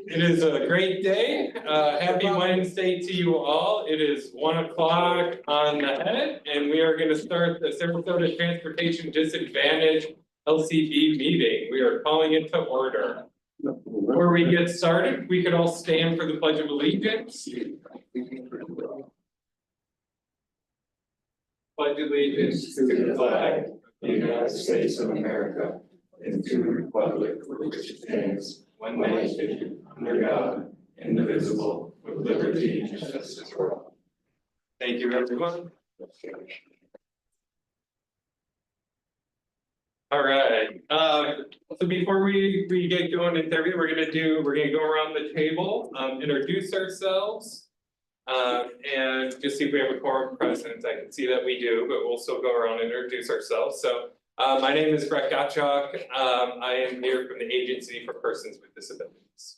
It is a great day. Happy Wednesday to you all. It is 1 o'clock on the head, and we are going to start the Sarasota Transportation Disadvantage LCB meeting. We are calling it to order. Before we get started, we could all stand for the Pledge of Allegiance. Pledge allegiance to the flag of the United States of America and to the republic for which it stands, one nation, under God, indivisible, with liberty and justice for all. Thank you, everyone. All right. So before we get going into everything, we're gonna go around the table, introduce ourselves, and just see if we have a quorum present. I can see that we do, but we'll still go around and introduce ourselves. So my name is Brett Gottschalk. I am here from the Agency for Persons with Disabilities.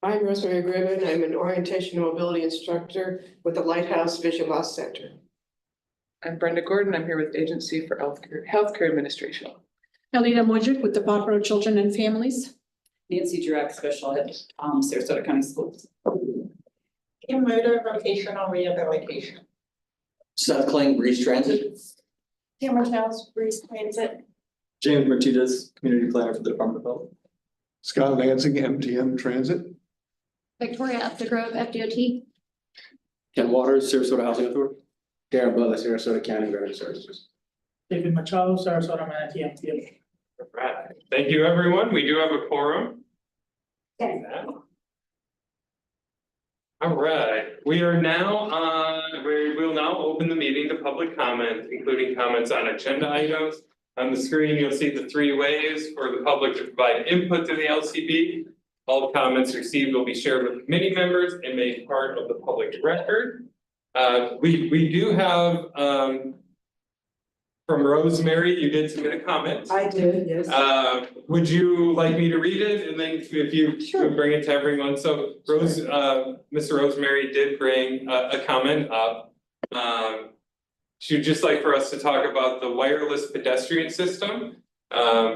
I'm Rosemary Gribbon. I'm an orientation and mobility instructor with the Lighthouse Vision Loss Center. I'm Brenda Gordon. I'm here with Agency for Healthcare Administration. Alina Mojic with Department of Children and Families. Nancy Durack, Special Ed, Sarasota County Schools. Kim Muda, Vocational Rehabilitation. Seth Kling, Breeze Transit. Cameron House, Breeze Transit. James Martinez, Community Planner for the Department of Health. Scott Lansing, MTM Transit. Victoria Updegrove, FDOT. Ken Waters, Sarasota Housing Authority. Darren Butler, Sarasota County Veteran Services. David Machado, Sarasota Manatee MTM. All right. Thank you, everyone. We do have a quorum. Okay. All right, we are now we will now open the meeting to public comment, including comments on agenda items. On the screen, you'll see the 3 ways for the public to provide input to the LCB. All comments received will be shared with committee members and made part of the public record. We do have from Rosemary, you did submit a comment. I did, yes. Would you like me to read it, and then if you Sure. would bring it to everyone? So Mr. Rosemary did bring a comment up. She'd just like for us to talk about the wireless pedestrian system.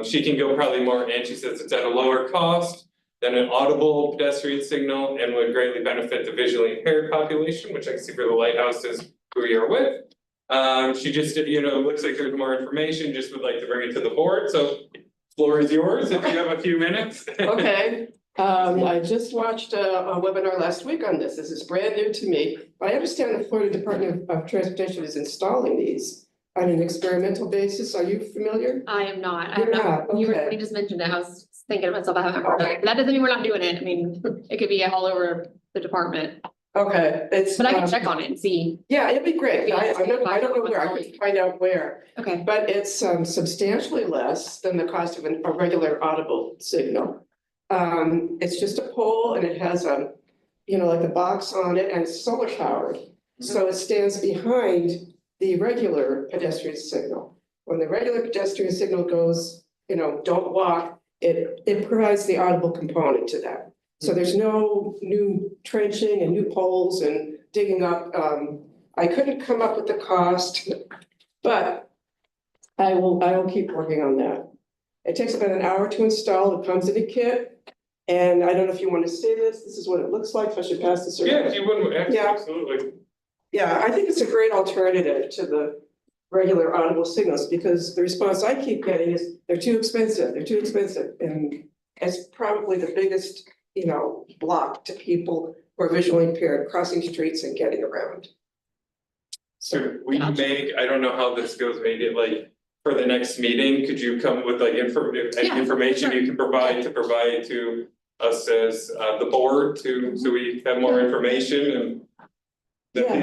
She can go probably more, and she says it's at a lower cost than an audible pedestrian signal and would greatly benefit the visually impaired population, which I can see for the Lighthouse is who we are with. She just, looks like there's more information, just would like to bring it to the board, so floor is yours if you have a few minutes. Okay, I just watched a webinar last week on this. This is brand new to me. But I understand the Florida Department of Transportation is installing these on an experimental basis. Are you familiar? I am not. You're not, You okay. just mentioned it. I was thinking to myself, I haven't heard of it. That doesn't mean we're not doing it. I mean, it could be all over the department, Okay, it's. but I can check on it and see. Yeah, it'd be great. I don't know where. I What's could find out where. Okay. But it's substantially less than the cost of a regular audible signal. It's just a pole and it has a, like a box on it, and it's solar powered. So it stands behind the regular pedestrian signal. When the regular pedestrian signal goes, don't walk, it provides the audible component to that. So there's no new trenching and new poles and digging up. I couldn't come up with the cost, but I will keep working on that. It takes about an hour to install. It comes in a kit. And I don't know if you want to see this. This is what it looks like. So I should pass this around. Yeah, if you wouldn't, Yeah. absolutely. Yeah, I think it's a great alternative to the regular audible signals, because the response I keep getting is they're too expensive. They're too expensive. And it's probably the biggest, block to people who are visually impaired crossing streets and getting around. So we make, I don't know how this goes, maybe like for the next meeting, could you come with like information you can provide to us as the board so we have more information and.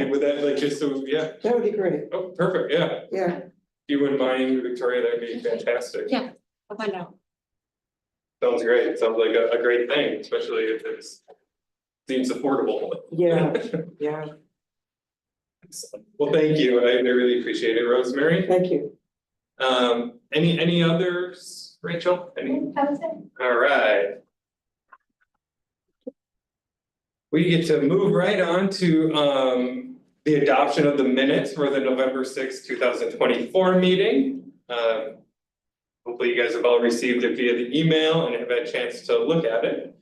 With that, like just so, yeah. That would be great. Oh, perfect, yeah. Yeah. If you wouldn't mind, Victoria, that'd be fantastic. Yeah, I'll find out. Sounds great. Sounds like a great thing, especially if seems affordable. Yeah, yeah. Well, thank you. I really appreciate it, Rosemary. Thank you. Any others, Rachel? That was it. All right. We get to move right on to the adoption of the minutes for the November 6th, 2024 meeting. hopefully you guys have all received it via the email and have had a chance to look at it.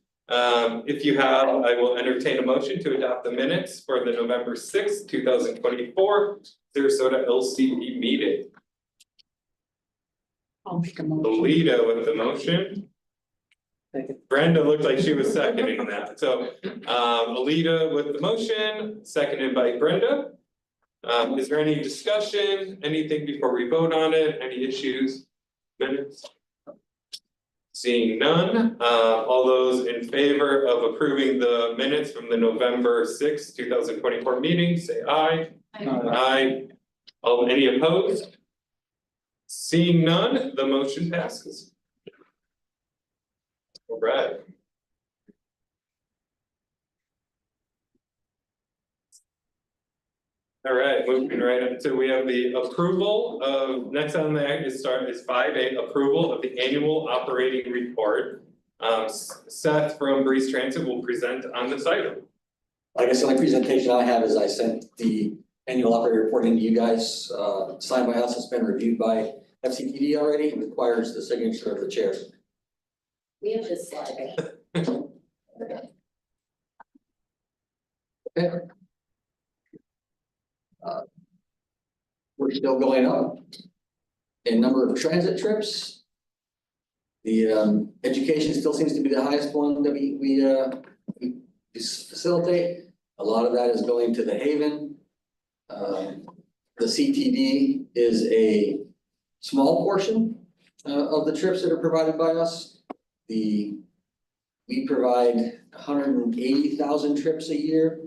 If you have, I will entertain a motion to adopt the minutes for the November 6th, 2024 Sarasota LCB meeting. I'll make a motion. Alita with the motion. Brenda looked like she was seconding that, so Alita with the motion, seconded by Brenda. Is there any discussion, anything before we vote on it, any issues, minutes? Seeing none, all those in favor of approving the minutes from the November 6th, 2024 meeting, say aye. Aye. Any opposed? Seeing none, the motion passes. All right. All right, moving right into, we have the approval of, next on the act is 5A, approval of the annual operating report. Seth from Breeze Transit will present on this item. I guess the only presentation I have is I sent the annual operating report into you guys, signed by us, it's been reviewed by FCPD already, it requires the signature of the chair. We have this slide. We're still going up in number of transit trips. The education still seems to be the highest one that we facilitate. A lot of that is going to the Haven. The CTD is a small portion of the trips that are provided by us. We provide 180,000 trips a year.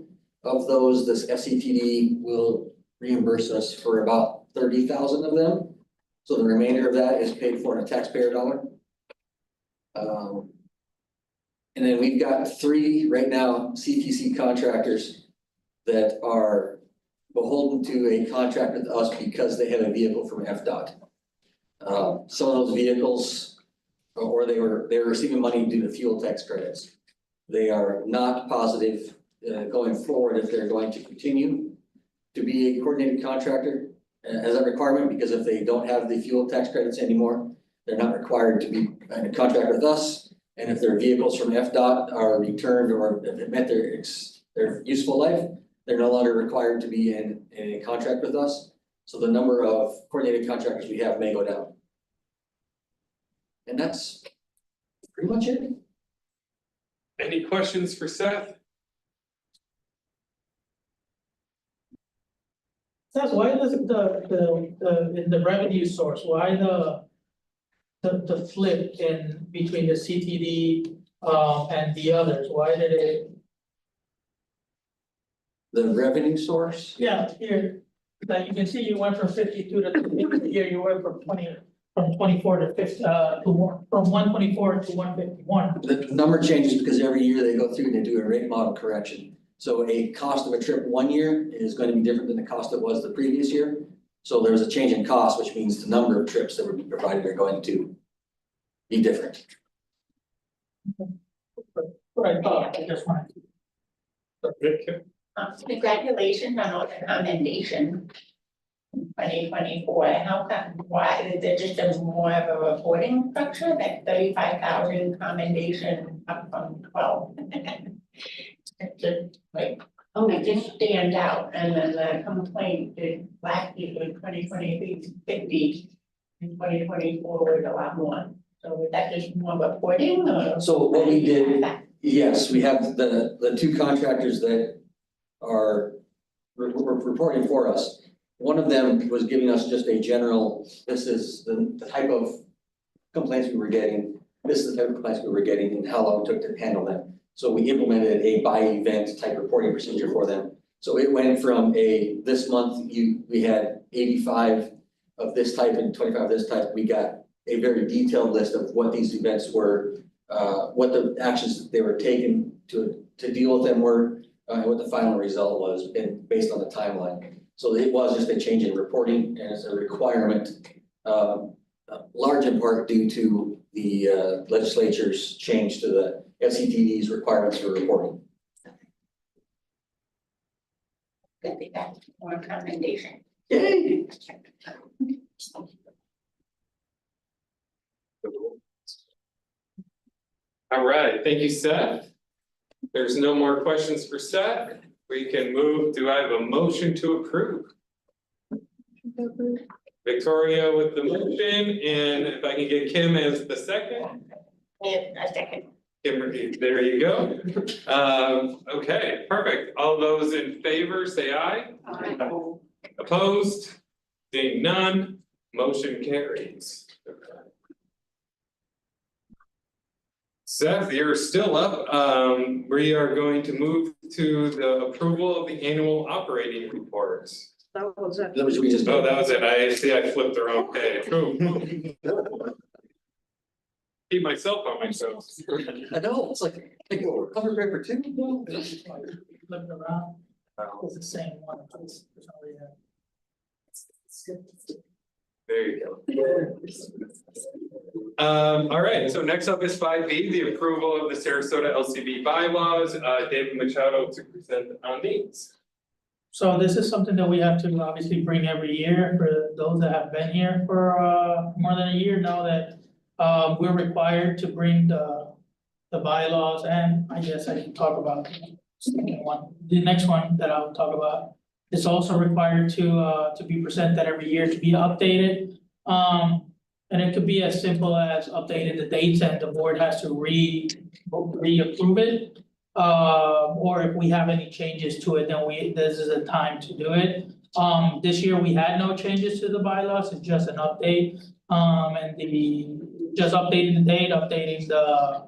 Of those, this FCTD will reimburse us for about 30,000 of them. So the remainder of that is paid for in a taxpayer dollar. And then we've got 3 right now CTC contractors that are beholden to a contract with us because they have a vehicle from FDOT. Some of those vehicles, or they were receiving money due to fuel tax credits. They are not positive going forward if they're going to continue to be a coordinated contractor as a requirement, because if they don't have the fuel tax credits anymore, they're not required to be in a contract with us. And if their vehicles from FDOT are returned or if it met their useful life, they're no longer required to be in a contract with us. So the number of coordinated contractors we have may go down. And that's pretty much it. Any questions for Seth? Seth, why does the revenue source, why the flip in between the CTD and the others, why did it? The revenue source, Yeah, here, like you can see, you went from 52 to here, you went from 24 to 50, from 124 to 151. the number changes because every year they go through and they do a rate model correction. So a cost of a trip one year is going to be different than the cost it was the previous year. So there's a change in cost, which means the number of trips that would be provided are going to be different. Right, I just wanted to. Congratulations on all the commendation. 2024, how come, why, is it just a more of a reporting structure, that 35,000 commendation up from 12? It's just like, it just stands out, and then the complaint is last year was 2023, 50, and 2024 was a lot more. So is that just more reporting or? So what we did, yes, we have the 2 contractors that are reporting for us. One of them was giving us just a general, this is the type of complaints we were getting, this is the type of complaints we were getting and how long it took to handle them. So we implemented a by event type reporting procedure for them. So it went from this month, we had 85 of this type and 25 of this type. We got a very detailed list of what these events were, what the actions that they were taking to deal with them were, and what the final result was, and based on the timeline. So it was just a change in reporting, and it's a requirement, large in part due to the legislature's change to the FCTD's requirements for reporting. Good, that's more commendation. Yay! All right, thank you, Seth. There's no more questions for Seth. We can move, do I have a motion to approve? Victoria with the motion, and if I can get Kim as the second. A second. Kim, there you go. Okay, perfect. All those in favor, say aye. Opposed? Seeing none, motion carries. Seth, you're still up. We are going to move to the approval of the annual operating reports. That was we just. Oh, that was it. I see I flipped the wrong page. Keep myself on myself. I know, it's like cover paper too. Flip it around, it's the same one. It's already there. There you go. All right, so next up is 5B, the approval of the Sarasota LCB bylaws. David Machado to present on these. So this is something that we have to obviously bring every year for those that have been here for more than a year now that we're required to bring the bylaws, and I guess I can talk about the second one. The next one that I'll talk about is also required to be presented every year to be updated. And it could be as simple as updating the dates and the board has to reapprove it. Or if we have any changes to it, then this is a time to do it. This year we had no changes to the bylaws, it's just an update. And just updating the date, updating the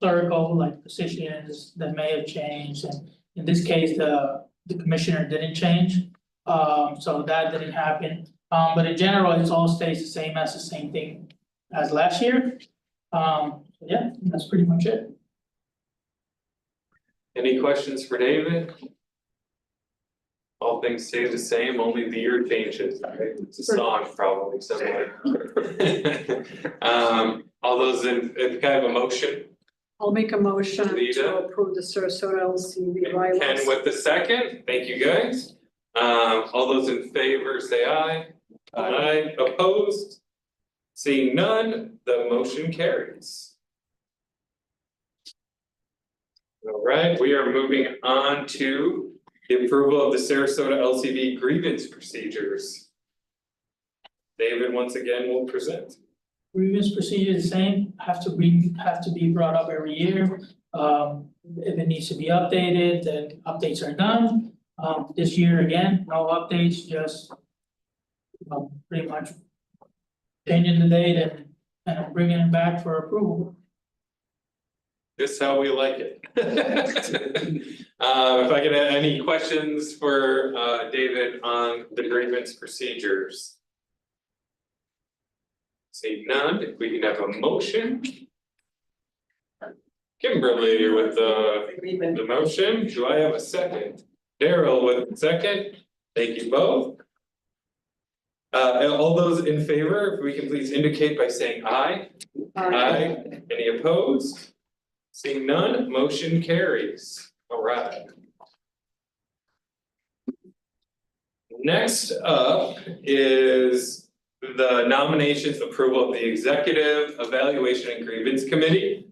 clerical like positions that may have changed, and in this case, the commissioner didn't change. So that didn't happen. But in general, it all stays the same thing as last year. Yeah, that's pretty much it. Any questions for David? All things stay the same, only the year changes, right? It's a song probably somewhere. All those in kind of a motion? I'll make a motion Lita? to approve the Sarasota LCB bylaws. Ken with the second, thank you guys. All those in favor say aye. Aye, opposed? Seeing none, the motion carries. All right, we are moving on to the approval of the Sarasota LCB grievance procedures. David, once again, will present. Grievance procedure is the same, have to be brought up every year. If it needs to be updated, then updates are done. This year again, no updates, just pretty much changing the date and bringing it back for approval. Just how we like it. If I could have any questions for David on the grievance procedures. See none, if we can have a motion. Kimberly with the motion, do I have a second? Daryl with the second, thank you both. All those in favor, if we can please indicate by saying aye. Aye. Any opposed? Seeing none, motion carries. All right. Next up is the nominations approval of the Executive Evaluation and Grievance Committee.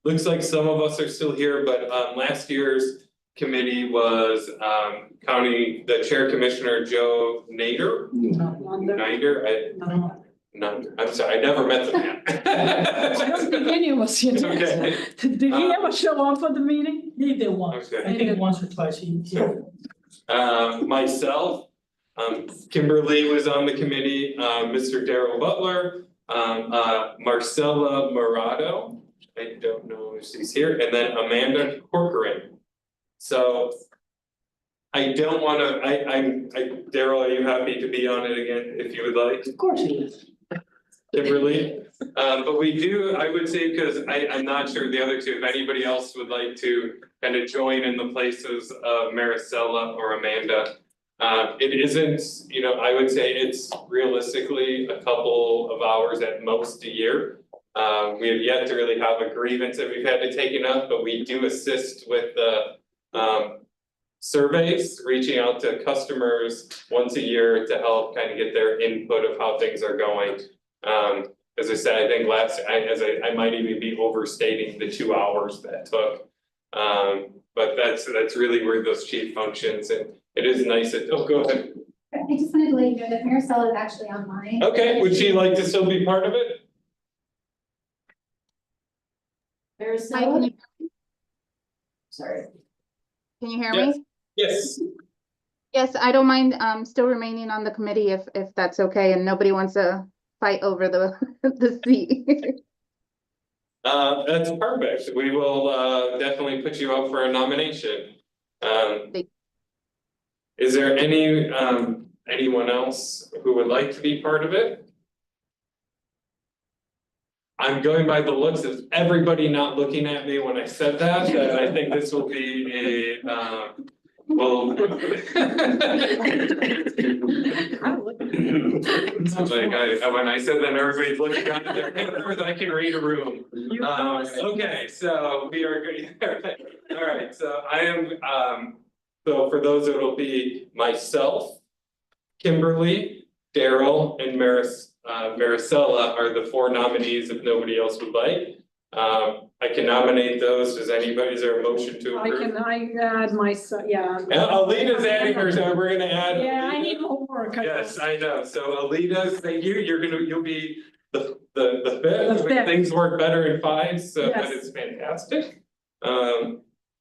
Looks like some of us are still here, but last year's committee was the Chair Commissioner Joe Nader. None, I'm sorry, I never met the man. I don't think any of us yet. Okay. Did he ever show up for the meeting? He did once, Okay. I think once or twice, Myself, Kimberly was on the committee, Mr. Daryl Butler, Marcella Morado, I don't know if she's here, and then Amanda Corcoran. So I don't wanna, Daryl, are you happy to be on it again if you would like? Of course he is. Kimberly, but we do, I would say, because I'm not sure the other two, if anybody else would like to kind of join in the places of Maricela or Amanda. It isn't, I would say it's realistically a couple of hours at most a year. We have yet to really have a grievance that we've had to take up, but we do assist with the surveys, reaching out to customers once a year to help kind of get their input of how things are going. as I said, I think I might even be overstating the 2 hours that took. But that's really where those chief functions, and it is nice that, oh, go ahead. I just wanted to let you know that Maricela is actually online. Okay, would she like to still be part of it? Maricela? Hi, can you, Sorry. can you hear Yes. me? Yes. Yes, I don't mind still remaining on the committee if that's okay and nobody wants to fight over the the seat. That's perfect. We will definitely put you up for a nomination. Is there anyone else who would like to be part of it? I'm going by the looks of everybody not looking at me when I said that, and I think this will be a well. Like when I said that everybody's looking down at their cameras, I can read a room. Okay, so we are good. All right, so I am so for those, it'll be myself, Kimberly, Daryl, and Maricela are the 4 nominees if nobody else would like. I can nominate those. Is there a motion to approve? I add myself, yeah. Alita's adding her, so we're gonna add. Yeah, I need more work. Yes, I know. So Alita's, thank you. You'll be the The fifth. fifth. Things work better in 5s, so that Yes. is fantastic.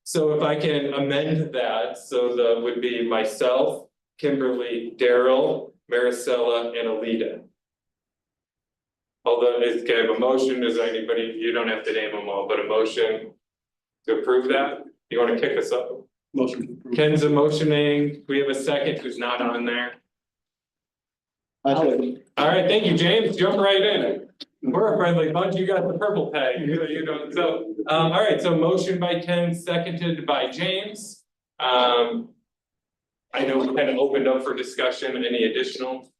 So if I can amend that, so that would be myself, Kimberly, Daryl, Maricela, and Alita. Although, can I have a motion? Is there anybody, you don't have to name them all, but a motion to approve that? You wanna kick us up? Motion to approve. Ken's a motioning. We have a second who's not on there. All right, thank you, James. Jump right in. We're a friendly bunch. You got the purple tag. You know, so, all right, so motion by Ken, seconded by James. I know we kind of opened up for discussion. Any additional?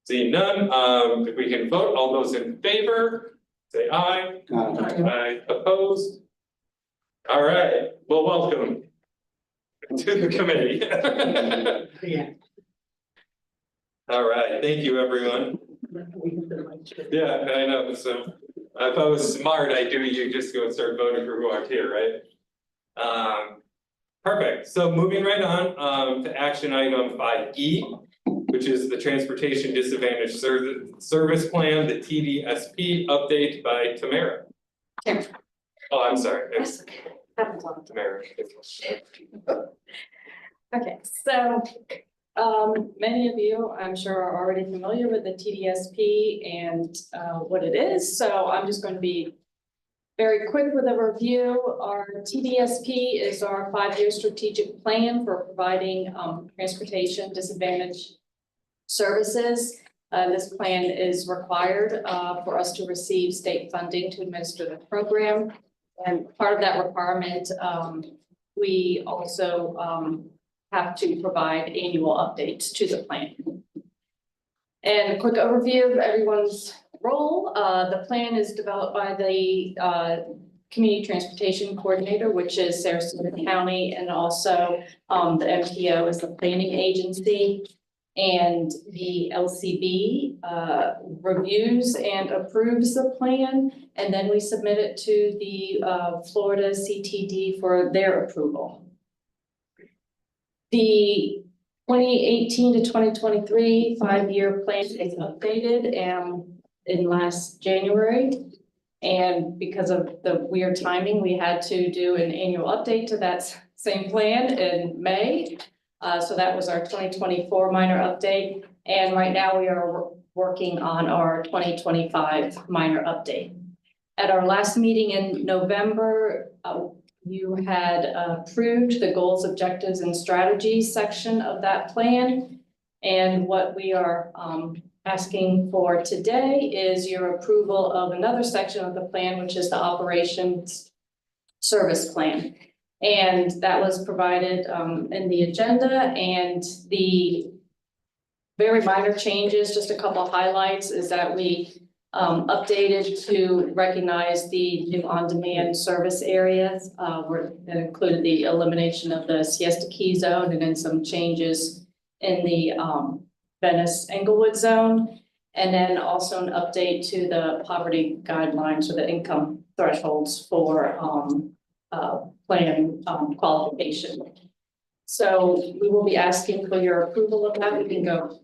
Seeing none, if we can vote, all those in favor, say aye. Aye, opposed? All right, well, welcome to the committee. All right, thank you, everyone. Yeah, I know, so if I was smart, you just go and start voting for who aren't here, right? Perfect, so moving right on to action item 5E, which is the Transportation Disadvantaged Service Plan, the TDSP update by Tamara. Oh, I'm sorry. It's Tamara. Okay, so many of you, I'm sure, are already familiar with the TDSP and what it is. So I'm just going to be very quick with a review. Our TDSP is our 5-year strategic plan for providing transportation disadvantaged services. This plan is required for us to receive state funding to administer the program. And part of that requirement, we also have to provide annual updates to the plan. And a quick overview of everyone's role. The plan is developed by the Community Transportation Coordinator, which is Sarasota County, and also the MTO is the planning agency. And the LCB reviews and approves the plan, and then we submit it to the Florida CTD for their approval. The 2018 to 2023 5-year plan is updated in last January. And because of the weird timing, we had to do an annual update to that same plan in May. So that was our 2024 minor update. And right now we are working on our 2025 minor update. At our last meeting in November, you had approved the goals, objectives, and strategies section of that plan. And what we are asking for today is your approval of another section of the plan, which is the operations service plan. And that was provided in the agenda, and the very minor changes, just a couple of highlights, is that we updated to recognize the new on-demand service areas. That included the elimination of the Siesta Key zone and then some changes in the Venice Englewood zone. And then also an update to the poverty guidelines or the income thresholds for plan qualification. So we will be asking for your approval of that. We can go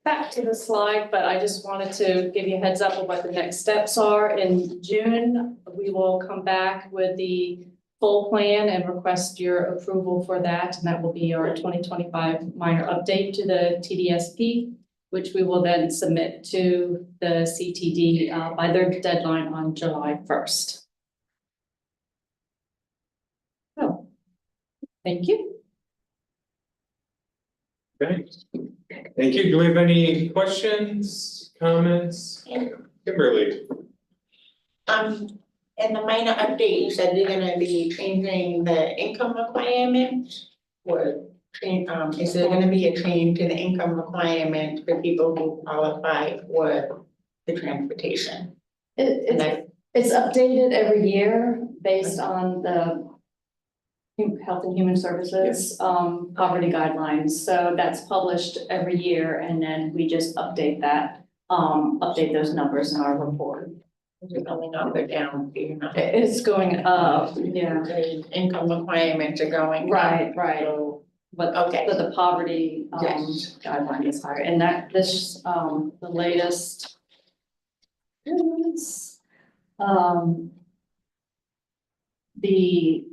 back to the slide, but I just wanted to give you a heads up of what the next steps are. In June, we will come back with the full plan and request your approval for that. And that will be our 2025 minor update to the TDSP, which we will then submit to the CTD by their deadline on July 1st. So, thank you. Okay, thank you. Do we have any questions, comments? Kimberly? In the minor update, you said you're gonna be changing the income requirement? Or, is there gonna be a change to the income requirement for people who qualify for the transportation? It's updated every year based on the Health and Human Services poverty guidelines. So that's published every year, and then we just update that, update those numbers in our report. Is it going up or down? Do you know? It's going up, yeah. The income requirements are going up. Right. So, But okay. but the poverty Yes. guideline is higher, and that this the latest is the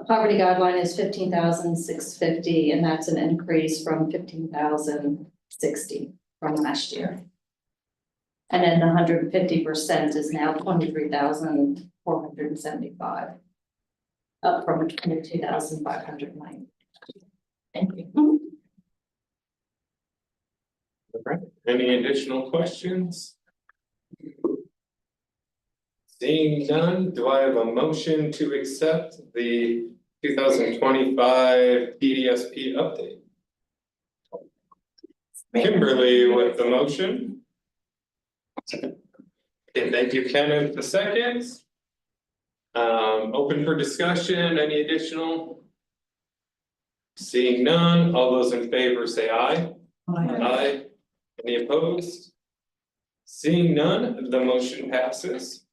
poverty guideline is 15,650, and that's an increase from 15,060 from last year. And then the 150% is now 23,475, up from 22,590. Thank you. Any additional questions? Seeing none, do I have a motion to accept the 2025 PDSP update? Kimberly with the motion. Okay, thank you, Kenneth, the second. Open for discussion, any additional? Seeing none, all those in favor say aye. Aye. Any opposed? Seeing none, the motion passes.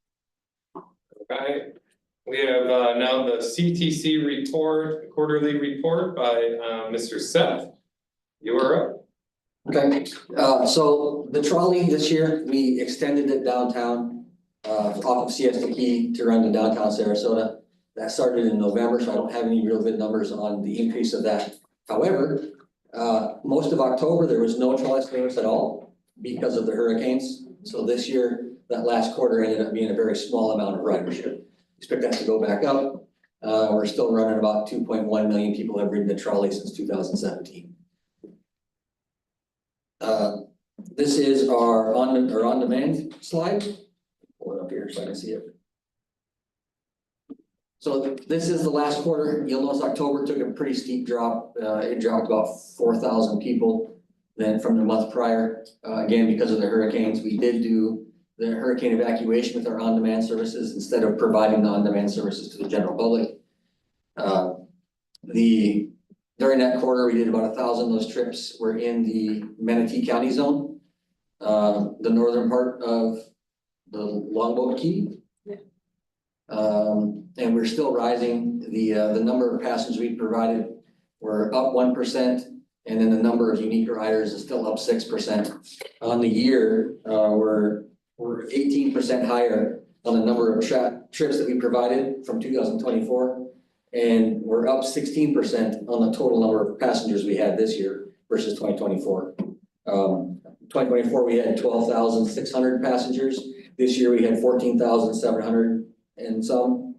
Okay, we have now the CTC report, quarterly report by Mr. Seth. You are up. Okay, so the trolley this year, we extended it downtown, off of Siesta Key to run to downtown Sarasota. That started in November, so I don't have any real good numbers on the increase of that. However, most of October, there was no trolley service at all because of the hurricanes. So this year, that last quarter ended up being a very small amount of ridership. Expect that to go back up. We're still running about 2.1 million people have ridden the trolley since 2017. This is our on-demand slide. Pull it up here so I can see it. So this is the last quarter. You'll notice October took a pretty steep drop. It dropped about 4,000 people then from the month prior. Again, because of the hurricanes, we did do the hurricane evacuation with our on-demand services instead of providing the on-demand services to the general public. During that quarter, we did about 1,000 of those trips were in the Manatee County zone, the northern part of the Longboat Key. And we're still rising. The number of passengers we provided were up 1%, and then the number of unique riders is still up 6%. On the year, we're 18% higher on the number of trips that we provided from 2024. And we're up 16% on the total number of passengers we had this year versus 2024. 2024, we had 12,600 passengers. This year, we had 14,700 and some.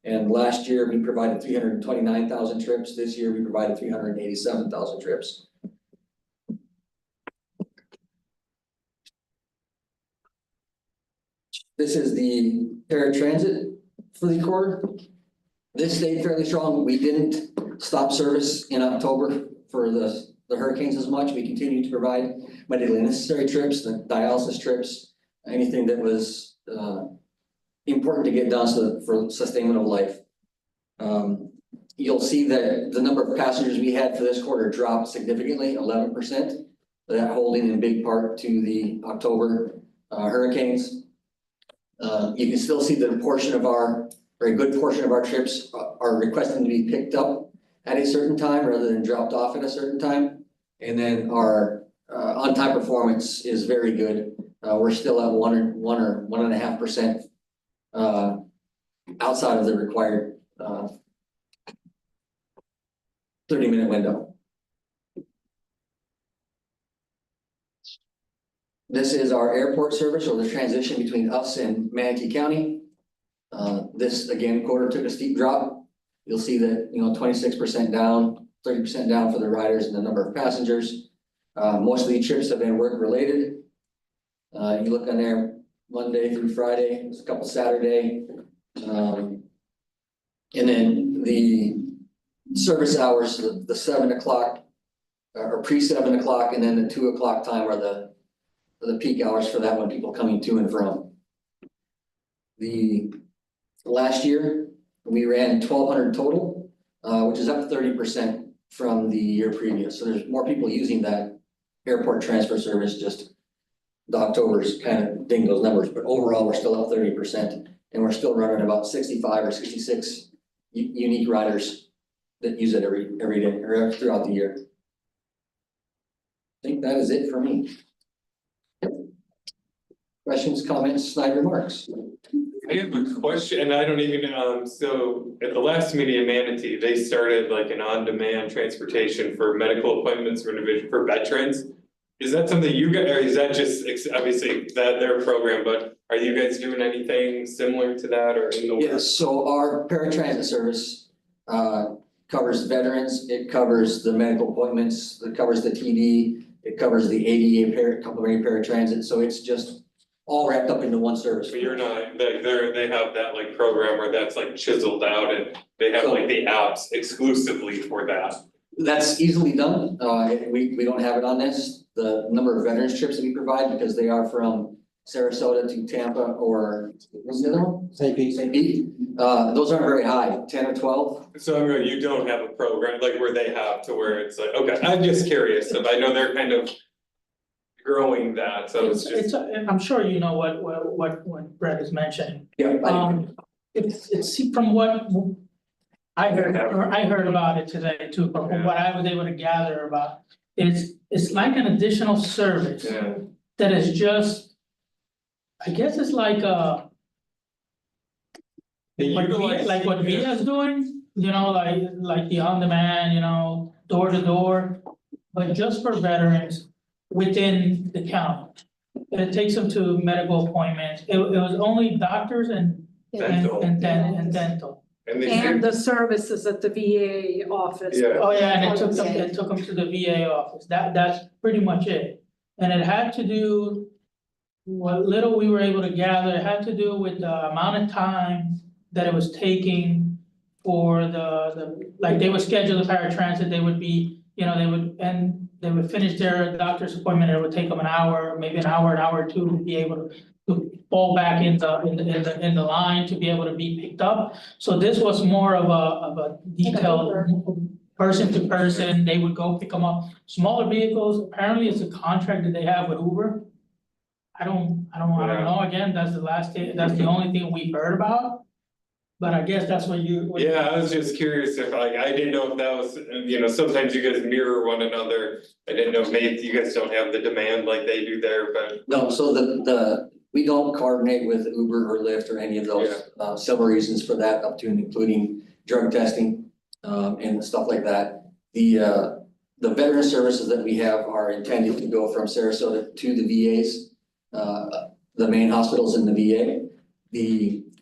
And last year, we provided 329,000 trips. This year, we provided 387,000 trips. This is the paratransit for the quarter. This stayed fairly strong. We didn't stop service in October for the hurricanes as much. We continued to provide medically necessary trips, the dialysis trips, anything that was important to get done for sustainment of life. You'll see that the number of passengers we had for this quarter dropped significantly, 11%. that holding in big part to the October hurricanes. You can still see that a portion of our, very good portion of our trips are requesting to be picked up at a certain time rather than dropped off at a certain time. And then our on-time performance is very good. We're still at 1.5% outside of the required 30-minute window. This is our airport service, or the transition between us and Manatee County. This, again, quarter took a steep drop. You'll see that, 26% down, 30% down for the riders and the number of passengers. Most of the trips have been work related. You look on there Monday through Friday, there's a couple Saturday. And then the service hours, the 7 o'clock or pre-7 o'clock, and then the 2 o'clock time are the peak hours for that one, people coming to and from. The last year, we ran 1,200 total, which is up 30% from the year previous. So there's more people using that airport transfer service. Just the October's kind of ding those numbers, but overall, we're still up 30%, and we're still running about 65 or 66 unique riders that use it every day or throughout the year. I think that is it for me. Questions, comments, snide remarks? I have a question, and I don't even, so at the last meeting in Manatee, they started like an on-demand transportation for medical appointments for veterans. Is that something you guys, or is that just, obviously that their program, but are you guys doing anything similar to that or in the works? Yes, so our paratransit service covers veterans, it covers the medical appointments, it covers the TD, it covers the ADA complementary paratransit, so it's just all wrapped up into one service. But you're not, they have that like program where that's like chiseled out and they have like the apps exclusively for that. That's easily done. We don't have it on this. The number of veterans trips that we provide, because they are from Sarasota to Tampa, or what's the other one? St. Pete. St. Pete. Those aren't very high, 10 or 12. So I'm going, you don't have a program like where they have to where it's like, okay, I'm just curious if I know they're kind of growing that, so it's just. I'm sure you know what Brett is mentioning. Yeah. It's from what I heard about it today too, but from what I was able to gather about, it's like an additional service. Yeah. That is just, I guess it's like like what Via is doing, like the on-demand, door to door, but just for veterans within the county. And it takes them to medical appointments. It was only doctors and dental. And the services at the VA office. Yeah. Oh, yeah, and it took them to the VA office. That's pretty much it. And it had to do, what little we were able to gather, it had to do with the amount of time that it was taking for like they would schedule the paratransit, they would be, they would finish their doctor's appointment, it would take them an hour, maybe an hour or two to be able to fall back in the line to be able to be picked up. So this was more of a detailed person to person, they would go pick them up. Smaller vehicles, apparently it's a contract that they have with Uber. I don't know, again, that's the only thing we've heard about. But I guess that's what you. Yeah, I was just curious if I didn't know if that was, sometimes you guys mirror one another. I didn't know, maybe you guys don't have the demand like they do there, but. No, so we don't coordinate with Uber or Lyft or any of those, several reasons for that, up to and including drug testing, and stuff like that. The veteran services that we have are intended to go from Sarasota to the VAs, the main hospitals in the VA.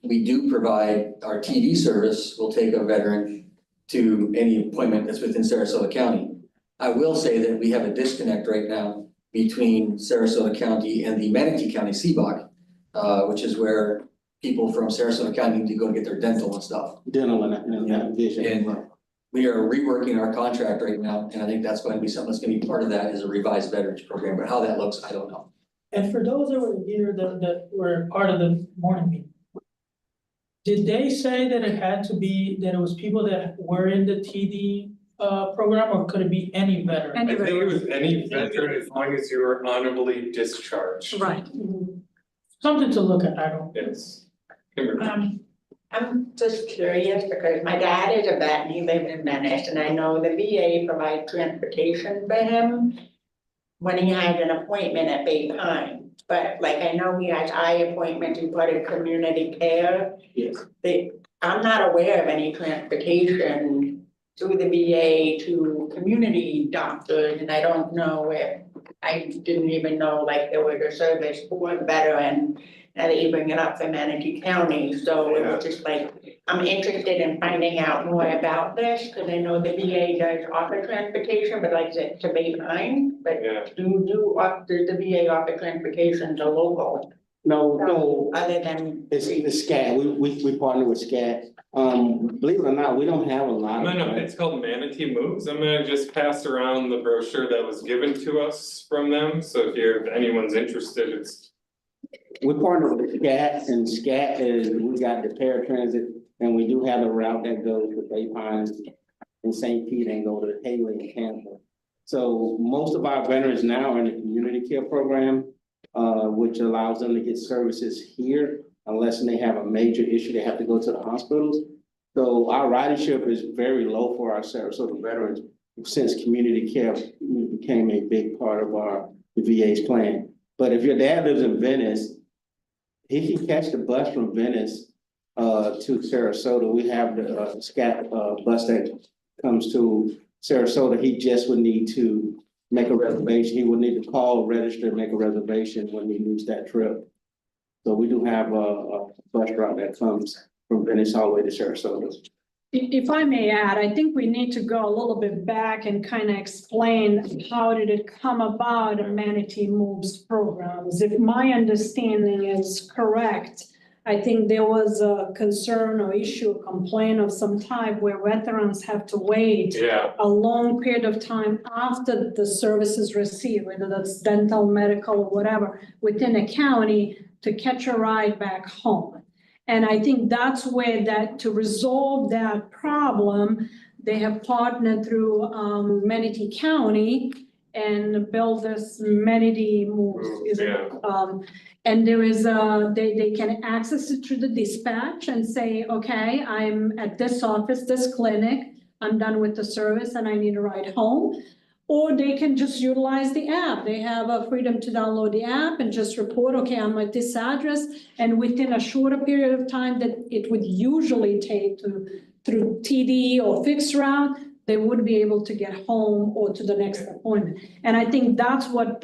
We do provide our TD service, will take a veteran to any appointment that's within Sarasota County. I will say that we have a disconnect right now between Sarasota County and the Manatee County CBOC, which is where people from Sarasota County need to go get their dental and stuff. Dental and vision. And we are reworking our contract right now, and I think that's going to be something that's going to be part of that, is a revised veterans program, but how that looks, I don't know. And for those that were here that were part of the morning meeting, did they say that it had to be, that it was people that were in the TD program, or could it be any veteran? I think it was any veteran as long as you were honorably discharged. Right. Something to look at, I don't. Yes. I'm just curious because my dad is a vet and he lives in Venice and I know the VA provides transportation for him when he has an appointment at Bay Pine. But like I know he has eye appointments and part of community care. Yes. I'm not aware of any transportation through the VA to community doctors and I don't know if, I didn't even know like there was a service for veteran. Now that you bring it up for Manatee County, so it was just like, I'm interested in finding out more about this, cause I know the VA does offer transportation, but like I said, to Bay Pine, but does the VA offer transportation to local? No, Other than. it's SCAT, we partner with SCAT, believe it or not, we don't have a lot of. No, it's called Manatee Moves. I'm gonna just pass around the brochure that was given to us from them, so if anyone's interested, it's. We partner with SCAT, and SCAT is, we got the paratransit, and we do have a route that goes to Bay Pines and St. Pete and go to Haley and Tampa. So most of our veterans now are in the community care program, which allows them to get services here unless they have a major issue, they have to go to the hospitals. So our ridership is very low for our Sarasota veterans since community care became a big part of the VA's plan. But if your dad lives in Venice, he can catch the bus from Venice to Sarasota. We have the SCAT bus that comes to Sarasota. He just would need to make a reservation. He would need to call, register, make a reservation when he leaves that trip. So we do have a bus route that comes from Venice all the way to Sarasota. If I may add, I think we need to go a little bit back and kind of explain how did it come about a Manatee Moves programs. If my understanding is correct, I think there was a concern or issue, a complaint of some type where veterans have to wait a long period of time after the service is received, whether that's dental, medical, or whatever, within a county to catch a ride back home. And I think that's where to resolve that problem, they have partnered through Manatee County and built this Manatee Moves. And there is they can access it through the dispatch and say, okay, I'm at this office, this clinic, I'm done with the service and I need a ride home. Or they can just utilize the app. They have a freedom to download the app and just report, okay, I'm at this address. And within a shorter period of time that it would usually take through TD or fixed route, they would be able to get home or to the next appointment. And I think that's what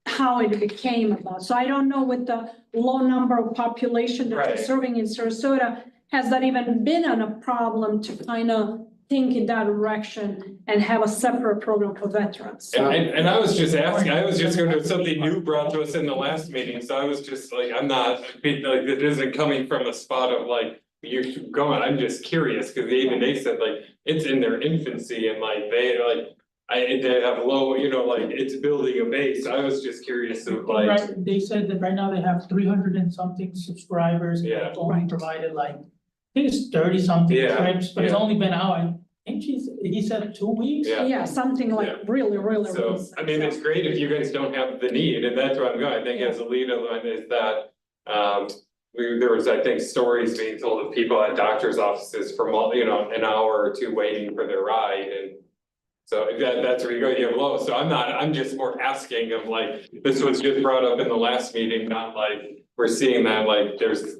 how it became about. So I don't know with the low number of population that you're serving in Sarasota, has that even been a problem to kind of think in that direction and have a separate program for veterans? And I was just asking, I was just going to something new brought to us in the last meeting, so I was just like, I'm not, like, it isn't coming from a spot of like, you're going, I'm just curious, because they said like, it's in their infancy and like, they have low, like, it's building a base. I was just curious of like. Right, they said that right now they have 300 and something subscribers. They've only provided like, I think it's 30 something trips, but it's only been out, I think he said 2 weeks. Yeah, something like really. So, I mean, it's great if you guys don't have the need, and that's where I'm going. I think as a leader, is that, there was, I think, stories being told of people at doctor's offices for, an hour or two waiting for their ride, and so that's where you go, you have low. So I'm just more asking of like, this was just brought up in the last meeting, not like, we're seeing that like, there's,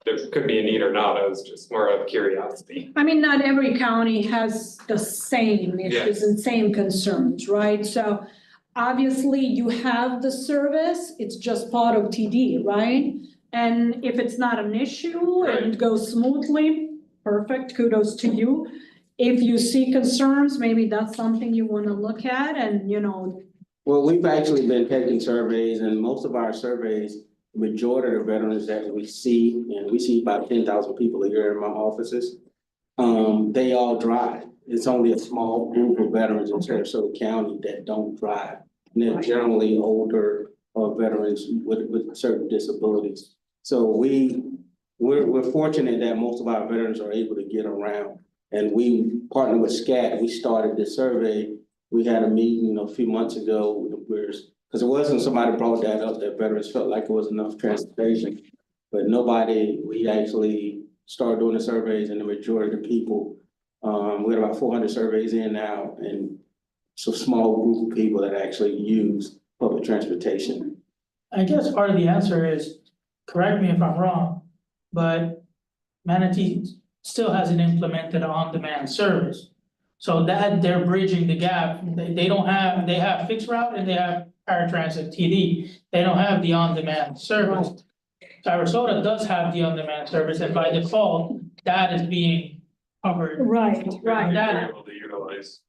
there could be a need or not. I was just more of curiosity. I mean, not every county has the same issues and same concerns, right? So obviously you have the service, it's just part of TD, right? And if it's not an issue and it goes smoothly, perfect, kudos to you. If you see concerns, maybe that's something you want to look at and, Well, we've actually been taking surveys, and most of our surveys, majority of the veterans that we see, and we see about 10,000 people a year in my offices, they all drive. It's only a small group of veterans in Sarasota County that don't drive. And they're generally older veterans with certain disabilities. So we're fortunate that most of our veterans are able to get around. And we partnered with SCAT, we started this survey. We had a meeting a few months ago, because it wasn't somebody brought that up, that veterans felt like it was enough transportation. But we actually started doing the surveys and the majority of the people, we had about 400 surveys in now, and it's a small group of people that actually use public transportation. I guess part of the answer is, correct me if I'm wrong, but Manatee still hasn't implemented an on-demand service. So that they're bridging the gap. They don't have, they have fixed route and they have paratransit TD. They don't have the on-demand service. Sarasota does have the on-demand service, and by default, that is being covered. Right, right. That, Able to utilize.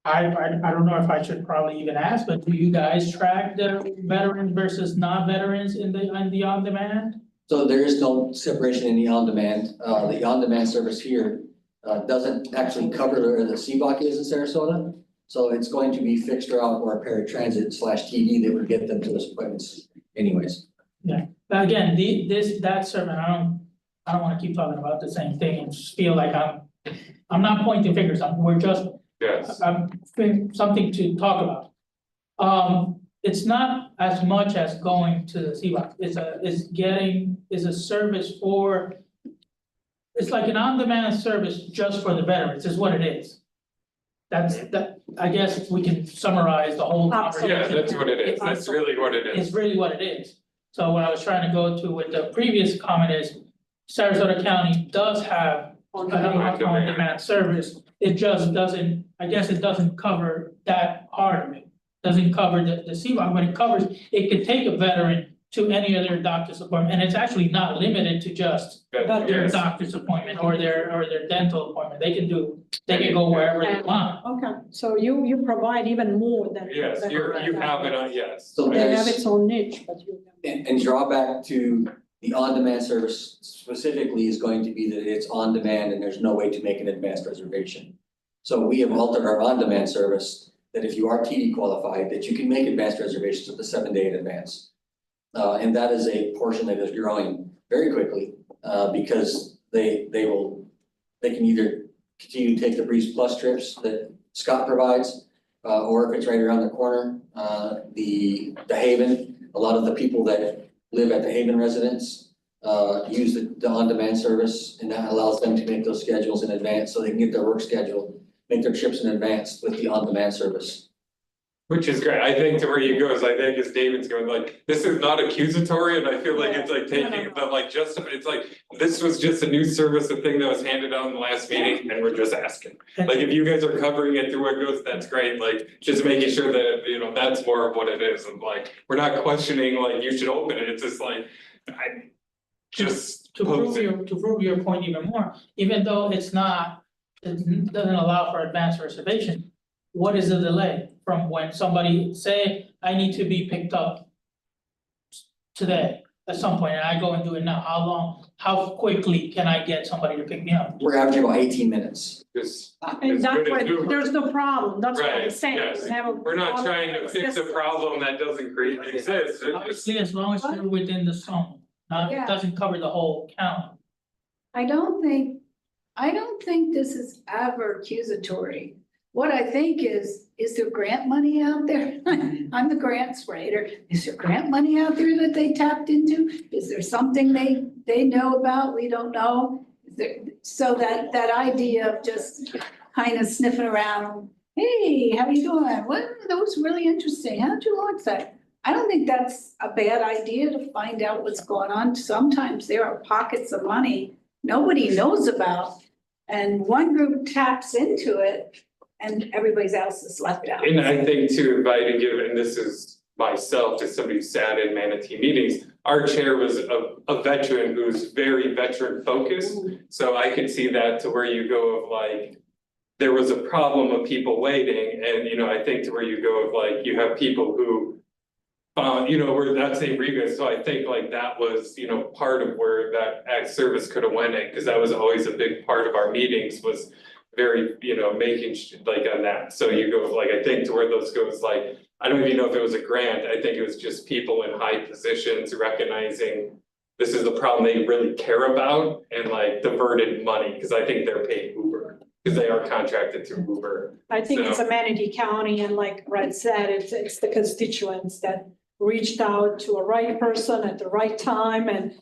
I don't know if I should probably even ask, but do you guys track the veterans versus non-veterans in the on-demand? So there is no separation in the on-demand. The on-demand service here doesn't actually cover where the CBOC is in Sarasota. So it's going to be fixed route or paratransit / TD that would get them to those appointments anyways. Yeah, but again, that service, I don't wanna keep talking about the same thing and just feel like I'm not pointing fingers, we're just, Yes. something to talk about. It's not as much as going to the CBOC, it's a service for. It's like an on-demand service just for the veterans, is what it is. I guess we can summarize the whole conversation. Yeah, that's what it is. That's really what it is. It's really what it is. So what I was trying to go to with the previous comment is Sarasota County does have an on-demand service. It just doesn't, I guess it doesn't cover that part of it. Doesn't cover the CBOC, but it could take a veteran to any other doctor's appointment. And it's actually not limited to just their Yes. doctor's appointment or their dental appointment. They can go wherever they want. Okay, so you provide even more than. Yes, you have it on, yes. So They have there's, its own niche, but you. and drawback to the on-demand service specifically is going to be that it's on demand and there's no way to make an advanced reservation. So we have altered our on-demand service that if you are TD qualified, that you can make advanced reservations at the 7 day in advance. And that is a portion that is growing very quickly, because they can either continue to take the Breeze Plus trips that Scott provides, or if it's right around the corner, the Haven, a lot of the people that live at the Haven residence, use the on-demand service, and that allows them to make those schedules in advance, so they can get their work scheduled, make their trips in advance with the on-demand service. Which is great. I think to where you goes, I think as David's going, like, this is not accusatory, and I feel like it's like taking the like it's like, this was just a new service, a thing that was handed out in the last meeting, and we're just asking. Like, if you guys are covering it through what goes, that's great, like, just making sure that, you know, that's more of what it is, and like, we're not questioning, like, you should open it, it's just like, I just To prove your point even more, even though it doesn't allow for advanced reservation, what is the delay from when somebody say, I need to be picked up today at some point, and I go and do it now, how quickly can I get somebody to pick me up? We're averaging about 18 minutes. just. And as that's good as why Uber. there's no problem, that's what I'm Right, saying. yes. We have a We're not trying to fix a system. problem that doesn't exist, it's just. Obviously, as long as you're within the zone, it Yeah. doesn't cover the whole county. I don't think this is ever accusatory. What I think is there grant money out there? I'm the grants writer. Is there grant money out there that they tapped into? Is there something they know about, we don't know? So that idea of just kind of sniffing around, hey, how you doing? That was really interesting. How'd you launch that? I don't think that's a bad idea to find out what's going on. Sometimes there are pockets of money nobody knows about, and one group taps into it and everybody else is left out. And I think too, if I had to give, and this is myself, as somebody who sat in Manatee meetings, our chair was a veteran who's very veteran focused. So I could see that to where you go of like, there was a problem of people waiting, and you know, I think to where you go of like, you have people who you know, where that same Riga, so I think like that was, you know, part of where that act service could have went in, because that was always a big part of our meetings was very, you know, making like on that. So you go like, I think to where those goes, like, I don't even know if it was a grant, I think it was just people in high positions recognizing this is the problem they really care about and like diverted money, because I think they're paying Uber. because they are contracted through Uber. I think it's So- Manatee County, and like Red said, it's the constituents that reached out to a right person at the right time, and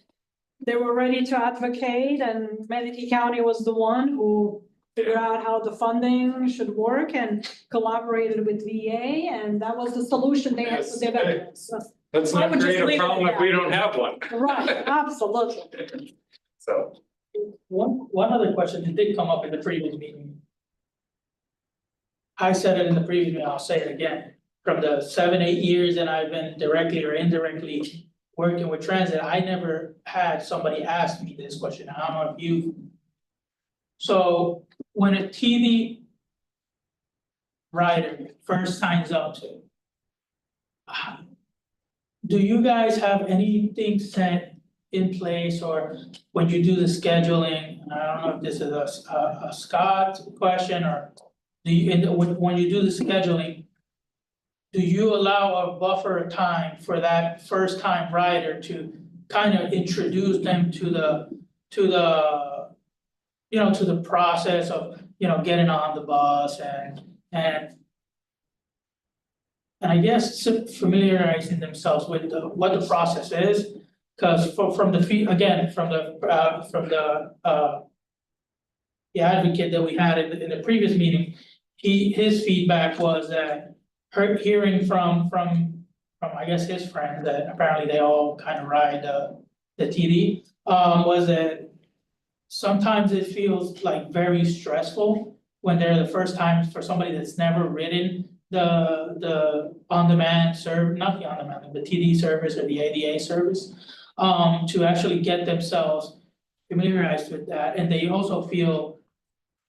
they were ready to advocate, and Manatee County was the one who figured out how the funding should work and collaborated with VA, and that was the solution they had for their Yes, hey. veterans. So- Let's I not would just create a leave it problem at if we don't have one. Right, absolutely. So, One other question that did come up in the previous meeting. I said it in the previous meeting, I'll say it again. From the 7-8 years that I've been directly or indirectly working with transit, I never had somebody ask me this question. I don't know if you. So when a TV rider first signs up to, do you guys have anything set in place, or when you do the scheduling? I don't know if this is a Scott question, or do you, when you do the scheduling, do you allow a buffer of time for that first time rider to kind of introduce them to the, you know, to the process of, you know, getting on the bus and I guess familiarizing themselves with what the process is? Cause from the advocate that we had in the previous meeting, his feedback was that hearing from I guess his friend, that apparently they all kind of ride the TD, was that sometimes it feels like very stressful when they're the first time for somebody that's never ridden the on-demand not the on-demand, the TD service or the ADA service, to actually get themselves familiarized with that. And they also feel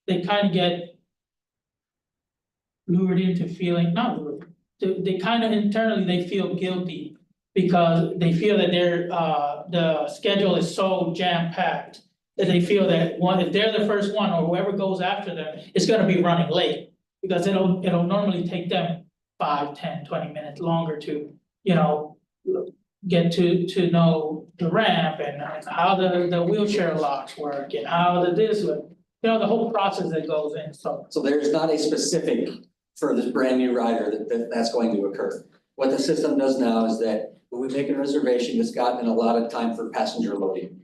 they kind of get lured into feeling, not lured, they kind of internally, they feel guilty because they feel that the schedule is so jam-packed that they feel that if they're the first one or whoever goes after them, it's gonna be running late. Because it'll normally take them 5, 10, 20 minutes longer to, you know, get to know the ramp and how the wheelchair locks work and how this, you know, the whole process that goes in, so. So there's not a specific for this brand new rider that's going to occur. What the system does now is that when we make a reservation, it's got an allotted time for passenger loading.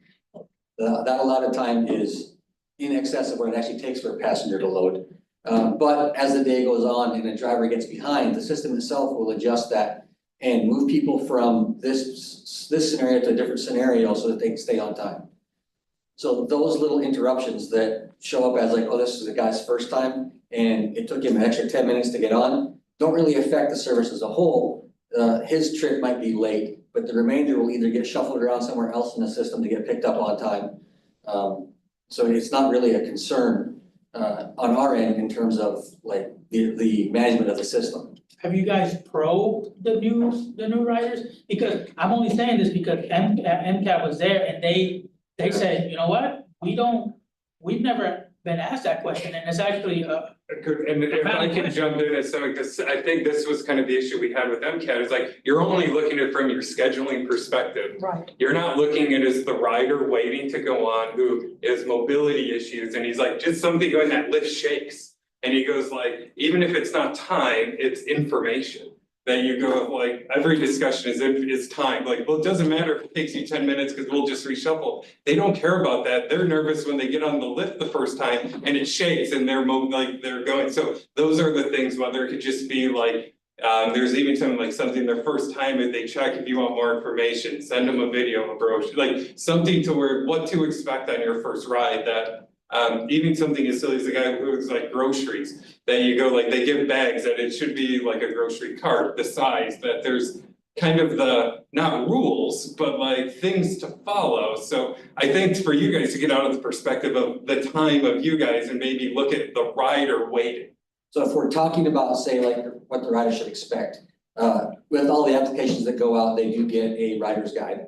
That allotted time is in excess of what it actually takes for a passenger to load. But as the day goes on and a driver gets behind, the system itself will adjust that and move people from this scenario to a different scenario so that they can stay on time. So those little interruptions that show up as like, oh, this is the guy's first time and it took him an extra 10 minutes to get on, don't really affect the service as a whole. His trip might be late, but the remainder will either get shuffled around somewhere else in the system to get picked up on time. So it's not really a concern on our end in terms of like the management of the system. Have you guys probed the new riders? Because I'm only saying this because MCAT was there and they said, you know what, we've never been asked that question, and it's actually and if I can jump in as something, because I think this was kind of the issue we had with MCAT, is like, you're only looking at it from your scheduling perspective. Right. You're not looking at it as the rider waiting to go on who has mobility issues, and he's like, just something going, that lift shakes. And he goes like, even if it's not time, it's information. That you go like, every discussion is time, like, well, it doesn't matter if it takes you 10 minutes because we'll just reshuffle. They don't care about that. They're nervous when they get on the lift the first time and it shakes and they're going. So those are the things, whether it could just be like, there's even something their first time if they check if you want more information, send them a video, a brochure, like something to where what to expect on your first ride. That even something as silly as the guy who's like groceries, that you go like they give bags that it should be like a grocery cart, the size, that there's kind of the, not rules, but like things to follow. So I think for you guys to get out of the perspective of the time of you guys and maybe look at the rider waiting. So if we're talking about, say, like what the rider should expect, with all the applications that go out, they do get a rider's guide.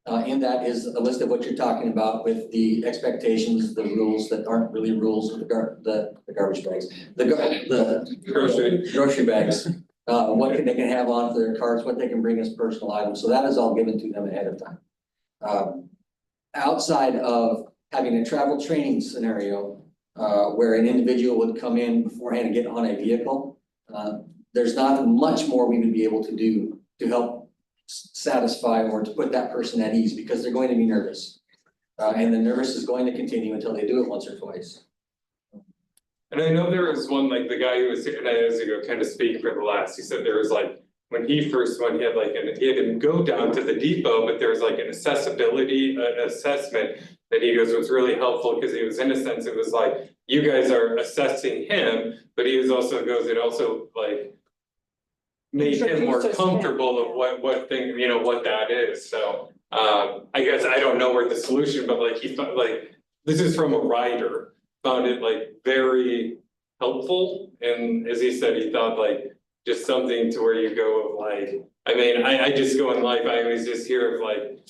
And that is a list of what you're talking about with the expectations, the rules that aren't really rules, the garbage bags, the grocery bags, what they can have on for their carts, what they can bring as personal items. So that is all given to them ahead of time. Outside of having a travel training scenario, where an individual would come in beforehand and get on a vehicle. There's not much more we would be able to do to help satisfy or to put that person at ease, because they're going to be nervous. And the nervous is going to continue until they do it once or twice. And I know there was one, like the guy who was here 9 years ago, kind of speaking for the last, he said there was like, when he first went, he had like, he had to go down to the depot, but there was like an accessibility assessment that he goes was really helpful, because he was, in a sense, it was like, you guys are assessing him, but he was also goes, it also like made him more Introduces him, comfortable of what thing, you know, what that is, so I guess I don't know where the solution, but like he thought, like, this is from a rider, found it like very helpful, and as he said, he thought like just something to where you go of like, I mean, I just go in life, I always just hear of like,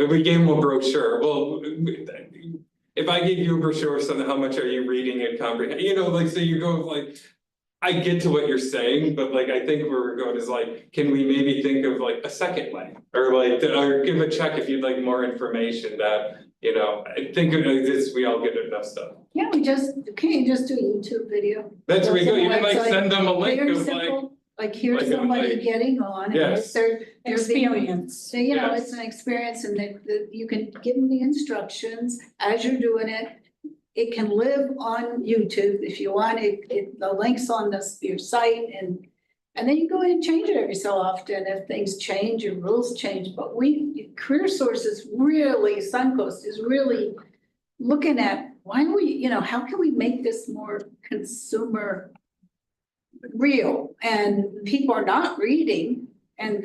we gave him a brochure, well, if I gave you a brochure or something, how much are you reading and comprehending, you know, like, so you go like, I get to what you're saying, but like, I think where we're going is like, can we maybe think of like a second way? Or like, or give a check if you'd like more information that, you know, I think of this, we all get enough stuff. Yeah, can't you just do a YouTube video? That's where you go, Goes on even like website, send them a link very of like, simple, like here's like, somebody like- getting on, and Yes. here's their Experience. So, you know, Yes. it's an experience, and that you can give them the instructions as you're doing it. It can live on YouTube if you want, the link's on your site, and then you go in and change it every so often if things change and rules change. But Career Source is really, Suncoast is really looking at, why don't we, you know, how can we make this more consumer real? And people are not reading, and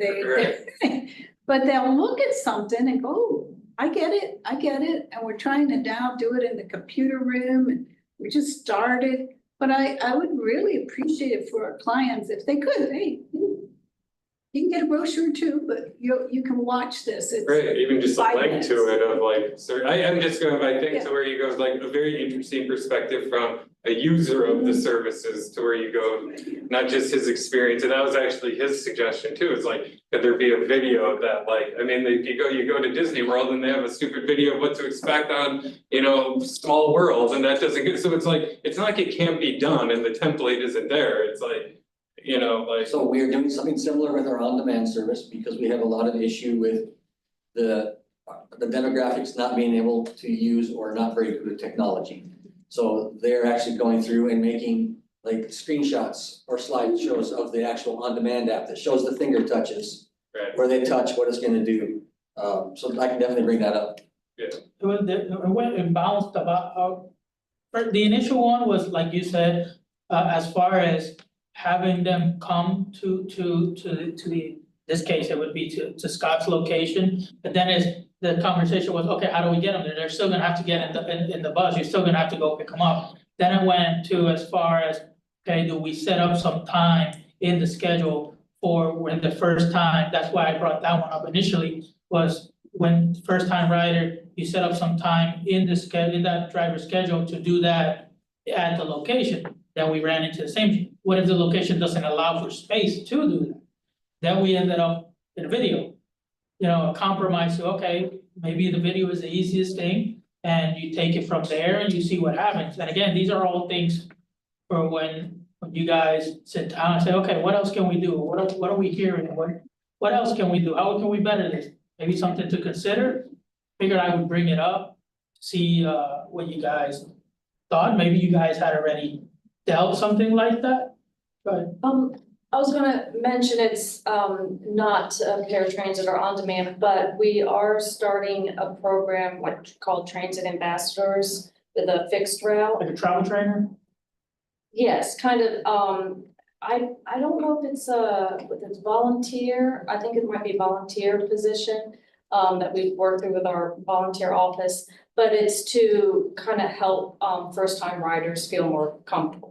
but they'll look at something and go, oh, I get it, and we're trying to now do it in the computer room, and we just started. But I would really appreciate it for our clients if they could, hey, you can get a brochure too, but you can watch this. It's right, even just a 5 link minutes. to it of like, so I'm just going by things Yeah. to where you go, like a very interesting perspective from a user of the services to where you go, not just his experience, and that was actually his suggestion too, is like, could there be a video that like, I mean, you go to Disney World and they have a stupid video of what to expect on, you know, Small World, and that doesn't get, so it's like, it's not like it can't be done and the template isn't there, it's like, you know, like. So we are doing something similar with our on-demand service, because we have a lot of issue with the demographics not being able to use or not very good at technology. So they're actually going through and making like screenshots or slideshows of the actual on-demand app that shows the finger touches, Right. where they touch, what it's gonna do. So I can definitely bring that up. It went and bounced about, the initial one was, like you said, as far as having them come to this case, it would be to Scott's location, but then the conversation was, okay, how do we get them there? They're still gonna have to get in the bus, you're still gonna have to go pick them up. Then it went to as far as, okay, do we set up some time in the schedule for when the first time, that's why I brought that one up initially, was when first time rider, you set up some time in that driver's schedule to do that at the location. Then we ran into the same, what if the location doesn't allow for space to do that? Then we ended up in a video. You know, a compromise, so okay, maybe the video is the easiest thing, and you take it from there and you see what happens. And again, these are all things for when you guys sit down and say, okay, what else can we do? What are we hearing? What else can we do? How can we better this? Maybe something to consider. Figured I would bring it up, see what you guys thought. Maybe you guys had already dealt something like that, but. I was gonna mention it's not paratransit or on demand, but we are starting a program like called Transit Ambassadors with a fixed route. Like a travel trainer? Yes, kind of, I don't know if it's volunteer, I think it might be volunteer position that we've worked through with our volunteer office, but it's to kind of help first time riders feel more comfortable.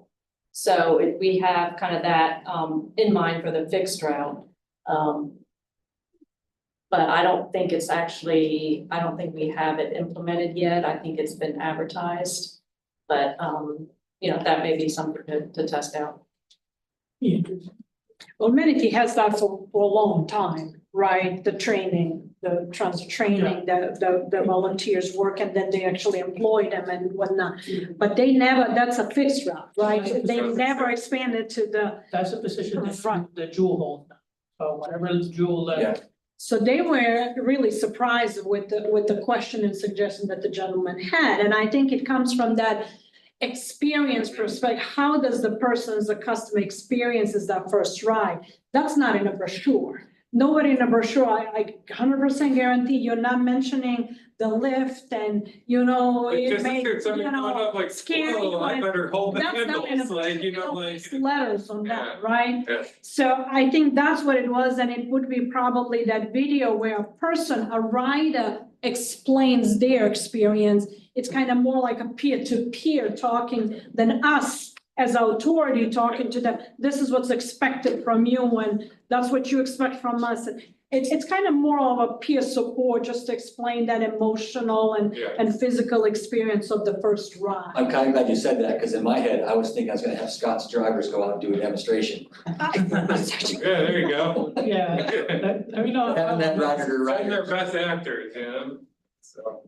So we have kind of that in mind for the fixed route. But I don't think we have it implemented yet. I think it's been advertised. But you know, that may be something to test out. Well, Manatee has that for a long time, right? The training the transit training, the volunteers work, and then they actually employ them and whatnot. But they never, that's a fixed route, right? They never expanded to the, That's a position that Right. the Jewel holds now. So whatever Jewel left. so they were really surprised with the question and suggestion that the gentleman had. And I think it comes from that experience perspective. How does the the customer experiences that first ride? That's not in a brochure. Nobody in a brochure, I 100% guarantee you're not mentioning the lift and, Like, it just may, if somebody going up like, scary. whoa, I better hold the That's not in a handles, like, brochure, like. it's letters on that, Yeah. right? Yeah. So I think that's what it was, and it would be probably that video where a rider explains their experience. It's kind of more like a peer-to-peer talking than us as authority talking to them. This is what's expected from you, and that's what you expect from us. It's kind of more of a peer support, just to explain that emotional Yeah. and physical experience of the first ride. I'm kind of glad you said that, because in my head, I was thinking I was gonna have Scott's drivers go out and do a demonstration. Yeah, there you go. Yeah, Having that rider to Find their rider. best actors, so.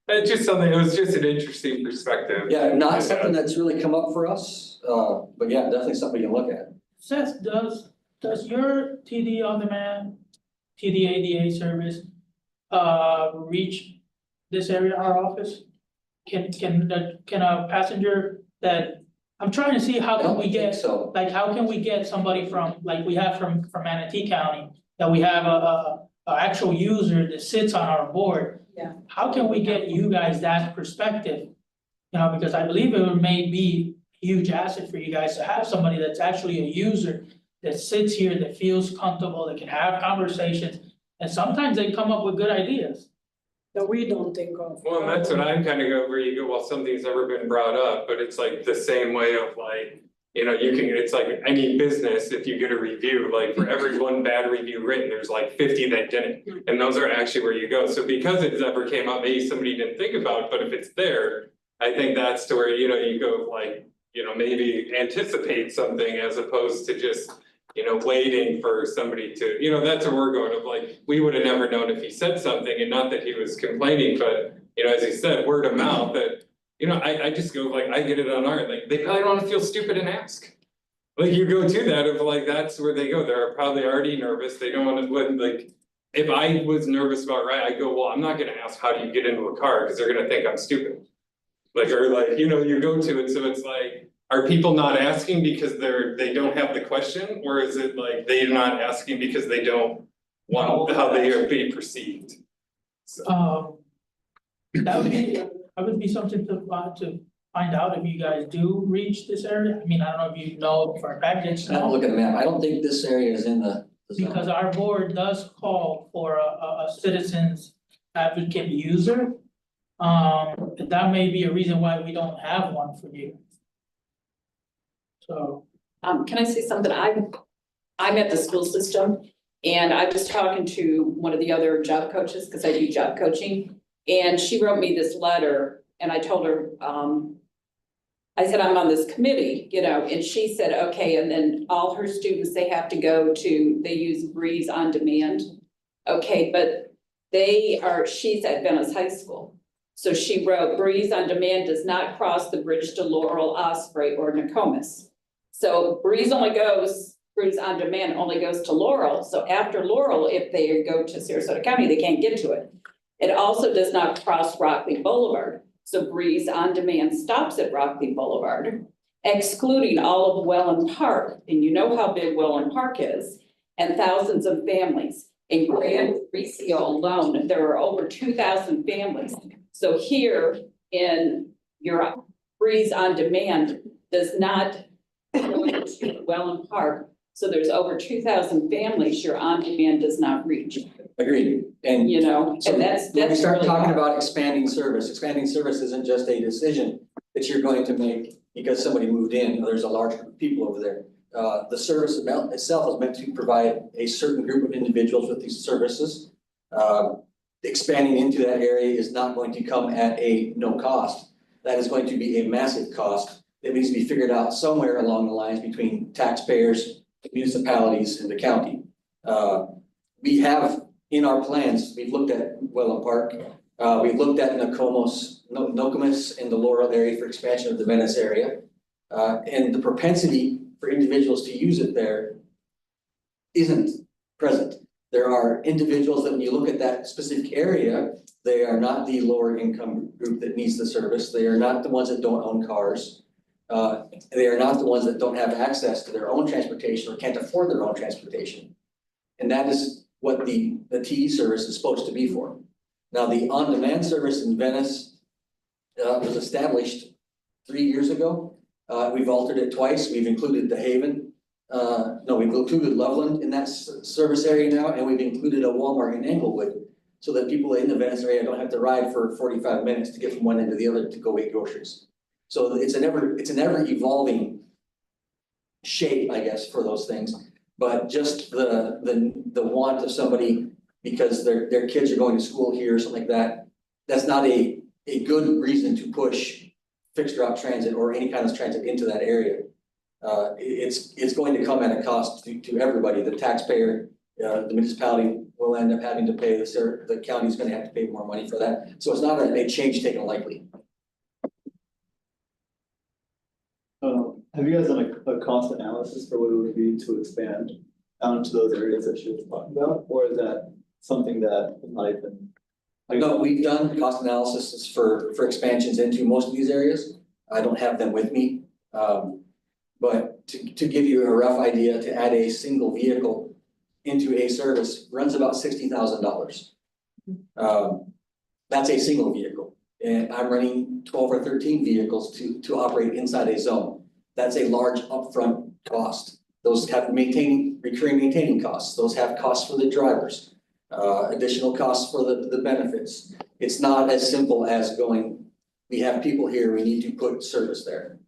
It's just something, it was just an interesting perspective. Yeah, not something that's really come up for us, but yeah, definitely something we can look at. Seth, does your TD on demand, TD ADA service, reach this area, our office? Can a passenger that, I'm trying to see how I can don't we think get, so. like, how can we get somebody from, like we have from Manatee County, that we have a actual user that sits on our board? Yeah. How can we get you guys that perspective? Because I believe it may be a huge asset for you guys to have somebody that's actually a user that sits here, that feels comfortable, that can have conversations, and sometimes they come up with good ideas. That we don't think of. Well, and that's what I'm kind of go, where you go, well, something's never been brought up, but it's like the same way of like, it's like any business, if you get a review, like for every one bad review written, there's like 50 that didn't. And those are actually where you go. So because it never came up, maybe somebody didn't think about it, but if it's there, I think that's to where, you go like, maybe anticipate something as opposed to just, waiting for somebody to, that's where we're going of like, we would have never known if he said something, and not that he was complaining, but, as he said, word of mouth that, I just go like, I get it on our, like, they probably don't wanna feel stupid and ask. Like, you go to that of like, that's where they go, they're probably already nervous, they don't wanna, like. If I was nervous about I go, well, I'm not gonna ask, how do you get into a car, cause they're gonna think I'm stupid. Like, or like, you go to it, so it's like, are people not asking because they don't have the question, or is it like they're not asking because they don't want how they are being perceived? So. That would be something to find out if you guys do reach this area. I mean, I don't know if you know for a fact, it's I don't look at the map. I don't think this area is in the zone. because our board does call for a citizens advocate user. That may be a reason why we don't have one for you. So. Can I say something? I'm at the school system, and I was talking to one of the other job coaches, because I do job coaching. And she wrote me this letter, and I told her, I said, I'm on this committee, and she said, okay, and then all her students, they have to they use Breeze on Demand. Okay, but she's at Venice High School. So she wrote, Breeze on Demand does not cross the bridge to Laurel, Osprey, or Nokomis. So Breeze on Demand only goes to Laurel. So after Laurel, if they go to Sarasota County, they can't get to it. It also does not cross Rockley Boulevard. So Breeze on Demand stops at Rockley Boulevard, excluding all of Welland Park. And you know how big Welland Park is, and thousands of families. In Grand Recio alone, there are over 2,000 families. So here in Europe, Breeze on Demand does not go into Welland Park. So there's over 2,000 families your on demand does not reach. Agreed, and. So and that's when we start really talking hard. about expanding service isn't just a decision that you're going to make because somebody moved in, or there's a large group of people over there. The service itself is meant to provide a certain group of individuals with these services. Expanding into that area is not going to come at a no cost. That is going to be a massive cost that needs to be figured out somewhere along the lines between taxpayers, municipalities, and the county. We have in our plans, we've looked at Wellen Park, we've looked at Nokomis in the Laurel area for expansion of the Venice area. And the propensity for individuals to use it there isn't present. There are individuals that when you look at that specific area, they are not the lower income group that needs the service. They are not the ones that don't own cars. They are not the ones that don't have access to their own transportation or can't afford their own transportation. And that is what the TE service is supposed to be for. Now, the on-demand service in Venice was established 3 years ago. We've altered it twice. We've included the Haven. We've included Loveland in that service area now, and we've included a Walmart in Englewood so that people in the Venice area don't have to ride for 45 minutes to get from one end to the other to go get groceries. So it's an ever evolving shape, I guess, for those things. But just the want of somebody because their kids are going to school here or something like that, that's not a good reason to push fixed route transit or any kind of transit into that area. It's going to come at a cost to everybody. The taxpayer, the municipality will end up having to pay, the county's gonna have to pay more money for that. So it's not a change taken lightly. Have you guys done a cost analysis for what it would be to expand out into those areas that she was talking about? Or is that something that might have been? No, we've done cost analysis for expansions into most of these areas. I don't have them with me. But to give you a rough idea, to add a single vehicle into a service runs about $60,000. That's a single vehicle. And I'm running 12 or 13 vehicles to operate inside a zone. That's a large upfront cost. Those have recurring maintaining costs. Those have costs for the drivers, additional costs for the benefits. It's not as simple as going, we have people here, we need to put service there.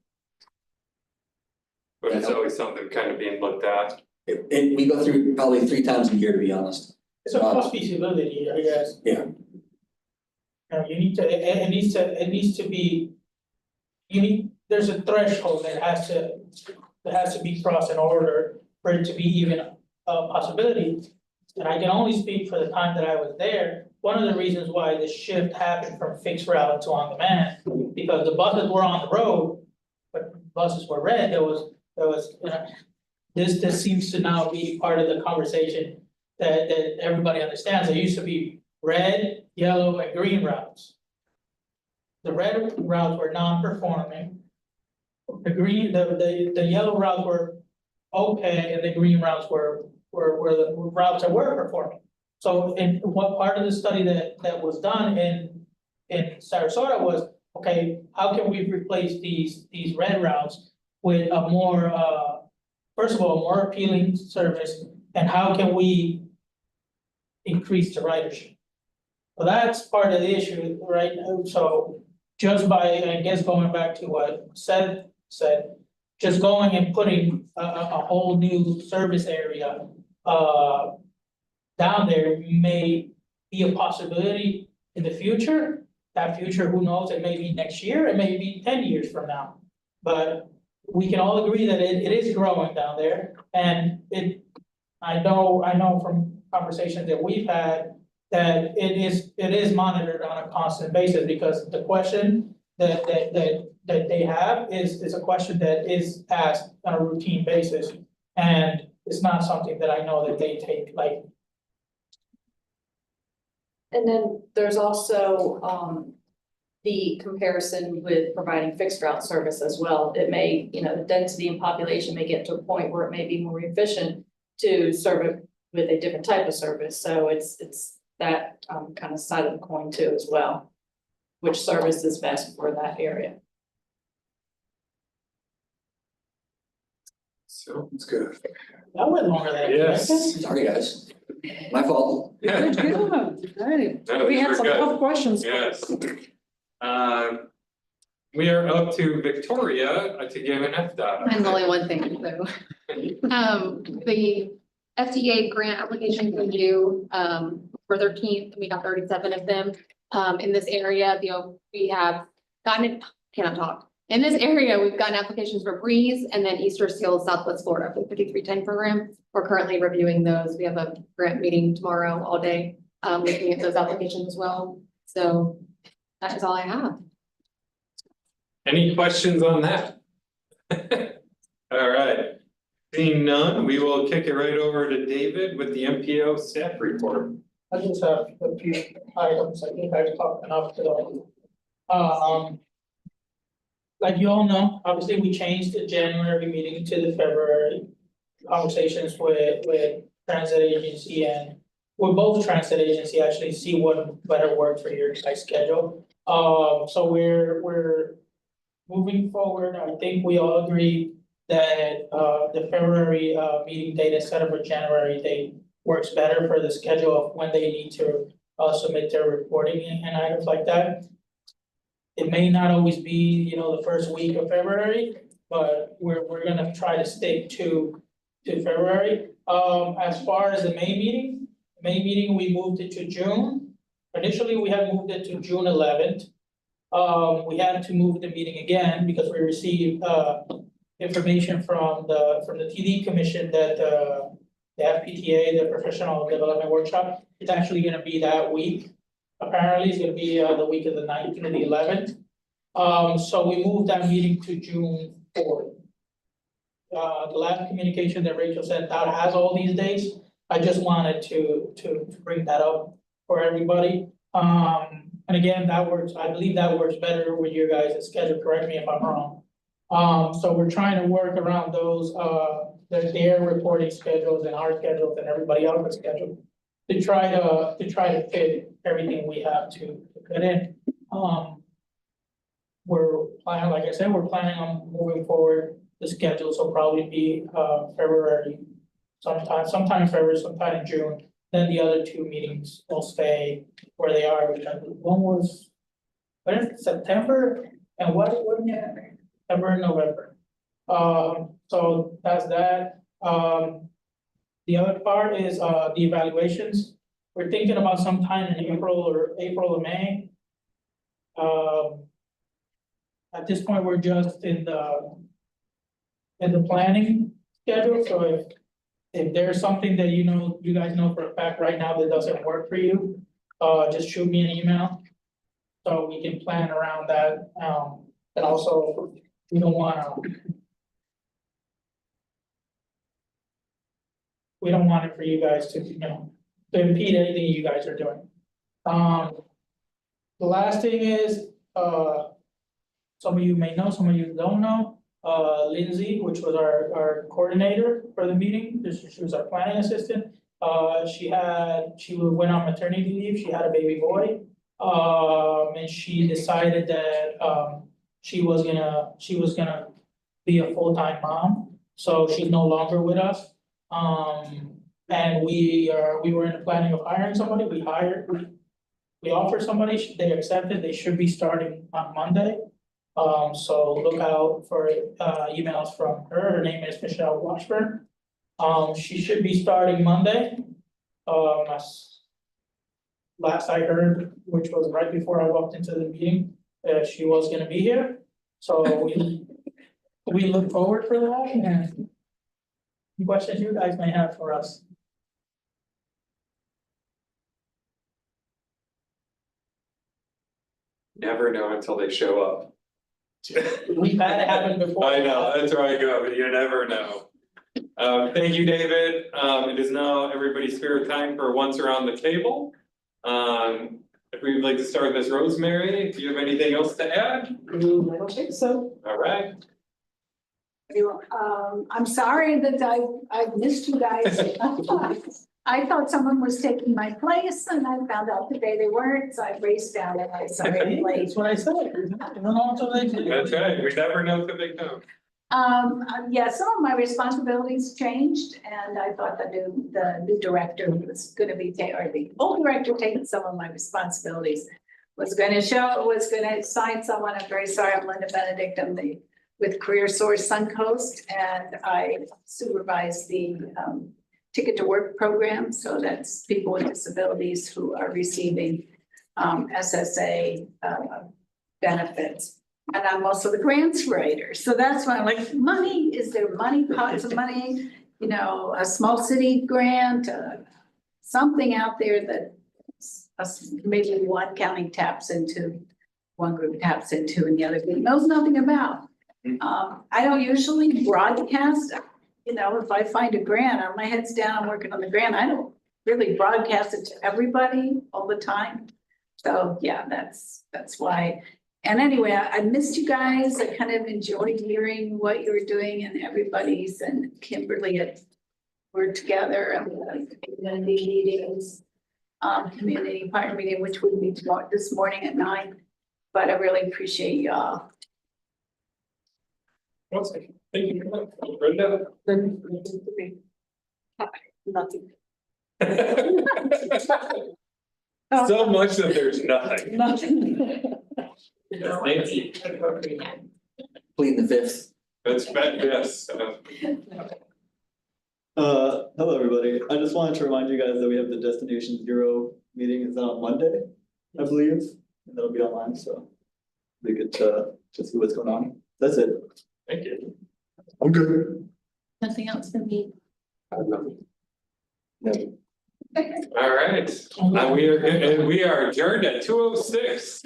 But it's always something kind of being looked at. We go through probably 3 times a year, to be honest. It's a cost feasibility, I guess. Yeah. You need to, it needs to be, there's a threshold that has to be crossed in order for it to be even a possibility. And I can only speak for the time that I was there. One of the reasons why the shift happened from fixed route to on demand, because the buses were on the road, but buses were red, this seems to now be part of the conversation that everybody understands. There used to be red, yellow, and green routes. The red routes were non-performing. The yellow routes were okay, and the green routes were the routes that were performing. So in what part of the study that was done in Sarasota was, okay, how can we replace these red routes with a more first of all, more appealing service, and how can we increase the ridership? So that's part of the issue, right? So just by, I guess, going back to what Seth said, just going and putting a whole new service area down there may be a possibility in the future. That future, who knows, it may be next year, it may be 10 years from now. But we can all agree that it is growing down there, and I know from conversations that we've had that it is monitored on a constant basis, because the question that they have is a question that is asked on a routine basis, and it's not something that I know that they take like. And then there's also the comparison with providing fixed route service as well. It may, the density and population may get to a point where it may be more efficient to serve it with a different type of service. So it's that kind of side of the coin too as well. Which service is best for that area? So It's good. That went longer than I yes. expected. Sorry, guys. My fault. Yeah. Right. No, We these had were some good. tough questions. Yes. We are up to Victoria to give an FDOT. I'm only one thing, so. The FDA grant applications are due, for 13th, we got 37 of them. In this area, we have gotten, cannot talk. In this area, we've gotten applications for Breeze and then Easter Seals Southwest Florida for the 5310 program. We're currently reviewing those. We have a grant meeting tomorrow all day, looking at those applications as well. So that is all I have. Any questions on that? All right, seeing none, we will kick it right over to David with the MPO staff report. I just have a few items, I think I've talked enough today. Like you all know, obviously we changed the January meeting to the February. Conversations with transit agency and with both transit agency actually see what better work for your guys' schedule. So we're moving forward. I think we all agree that the February meeting date instead of a January date works better for the schedule of when they need to submit their reporting and items like that. It may not always be, you know, the first week of February, but we're gonna try to stick to February. As far as the May meeting, we moved it to June. Initially, we had moved it to June 11th. We had to move the meeting again because we received information from the TD Commission that the FPTA, the Professional Development Workshop, it's actually gonna be that week. Apparently, it's gonna be the week of the 9th through the 11th. So we moved that meeting to June 4th. The last communication that Rachel sent out has all these dates. I just wanted to bring that up for everybody. And again, that works, I believe that works better with your guys' schedule, correct me if I'm wrong. So we're trying to work around those, their reporting schedules and our schedules and everybody else's schedule. To try to fit everything we have to fit in. We're planning, like I said, we're planning on moving forward. The schedule will probably be February, sometime in February, sometime in June. Then the other two meetings will stay where they are, which I believe one was, what is it, September? And what September and November. So that's that. The other part is the evaluations. We're thinking about sometime in April or May. At this point, we're just in the planning schedule, so if there's something that you guys know for a fact right now that doesn't work for you, just shoot me an email. So we can plan around that, and also, we don't wanna. We don't want it for you guys to, to impede anything you guys are doing. The last thing is, some of you may know, some of you don't know, Lindsay, which was our coordinator for the meeting, she was our planning assistant. She went on maternity leave, she had a baby boy. And she decided that, she was gonna be a full-time mom, so she's no longer with us. And we were in the planning of hiring somebody, we offered somebody, they accepted, they should be starting on Monday. So look out for emails from her name is Michelle Washburn. She should be starting Monday. Last I heard, which was right before I walked into the meeting, she was gonna be here. So we look forward for that and questions you guys may have for us. Never know until they show up. We've had it happen before. I know, that's where I go, but you never know. Thank you, David. It is now everybody's favorite time for once around the table. If we'd like to start with Ms. Rosemary, do you have anything else to add? I don't think so. All right. I'm sorry that I missed you guys. I thought someone was taking my place and I found out today they weren't, so I raced down and I saw it late. That's what I said. That's right, we never know till they come. Yeah, some of my responsibilities changed and I thought the new director was gonna be, or the old director taking some of my responsibilities. Was gonna assign someone, I'm very sorry, I'm Linda Benedict, I'm with Career Source Suncoast, and I supervise the Ticket to Work program. So that's people with disabilities who are receiving SSA benefits. And I'm also the grants writer, so that's why I'm like, money, is there money, pots of money? You know, a small city grant, something out there that maybe one county taps into, one group taps into and the other group knows nothing about. I don't usually broadcast, you know, if I find a grant, my head's down, I'm working on the grant, I don't really broadcast it to everybody all the time. So, yeah, that's why. And anyway, I missed you guys. I kind of enjoyed hearing what you were doing and everybody's, and Kimberly had worked together and the community meetings, community partner meeting, which would be tomorrow, this morning at 9. But I really appreciate y'all. Thank you, Brenda. Nothing. So much that there's nothing. Nothing. Thank you. Plead the fifth. That's bad, yes. Hello, everybody. I just wanted to remind you guys that we have the Destination Zero meeting is on Monday, I believe, and that'll be online, so we get to see what's going on. That's it. Thank you. I'm good. Nothing else for me. No. All right, we are adjourned at 2:06.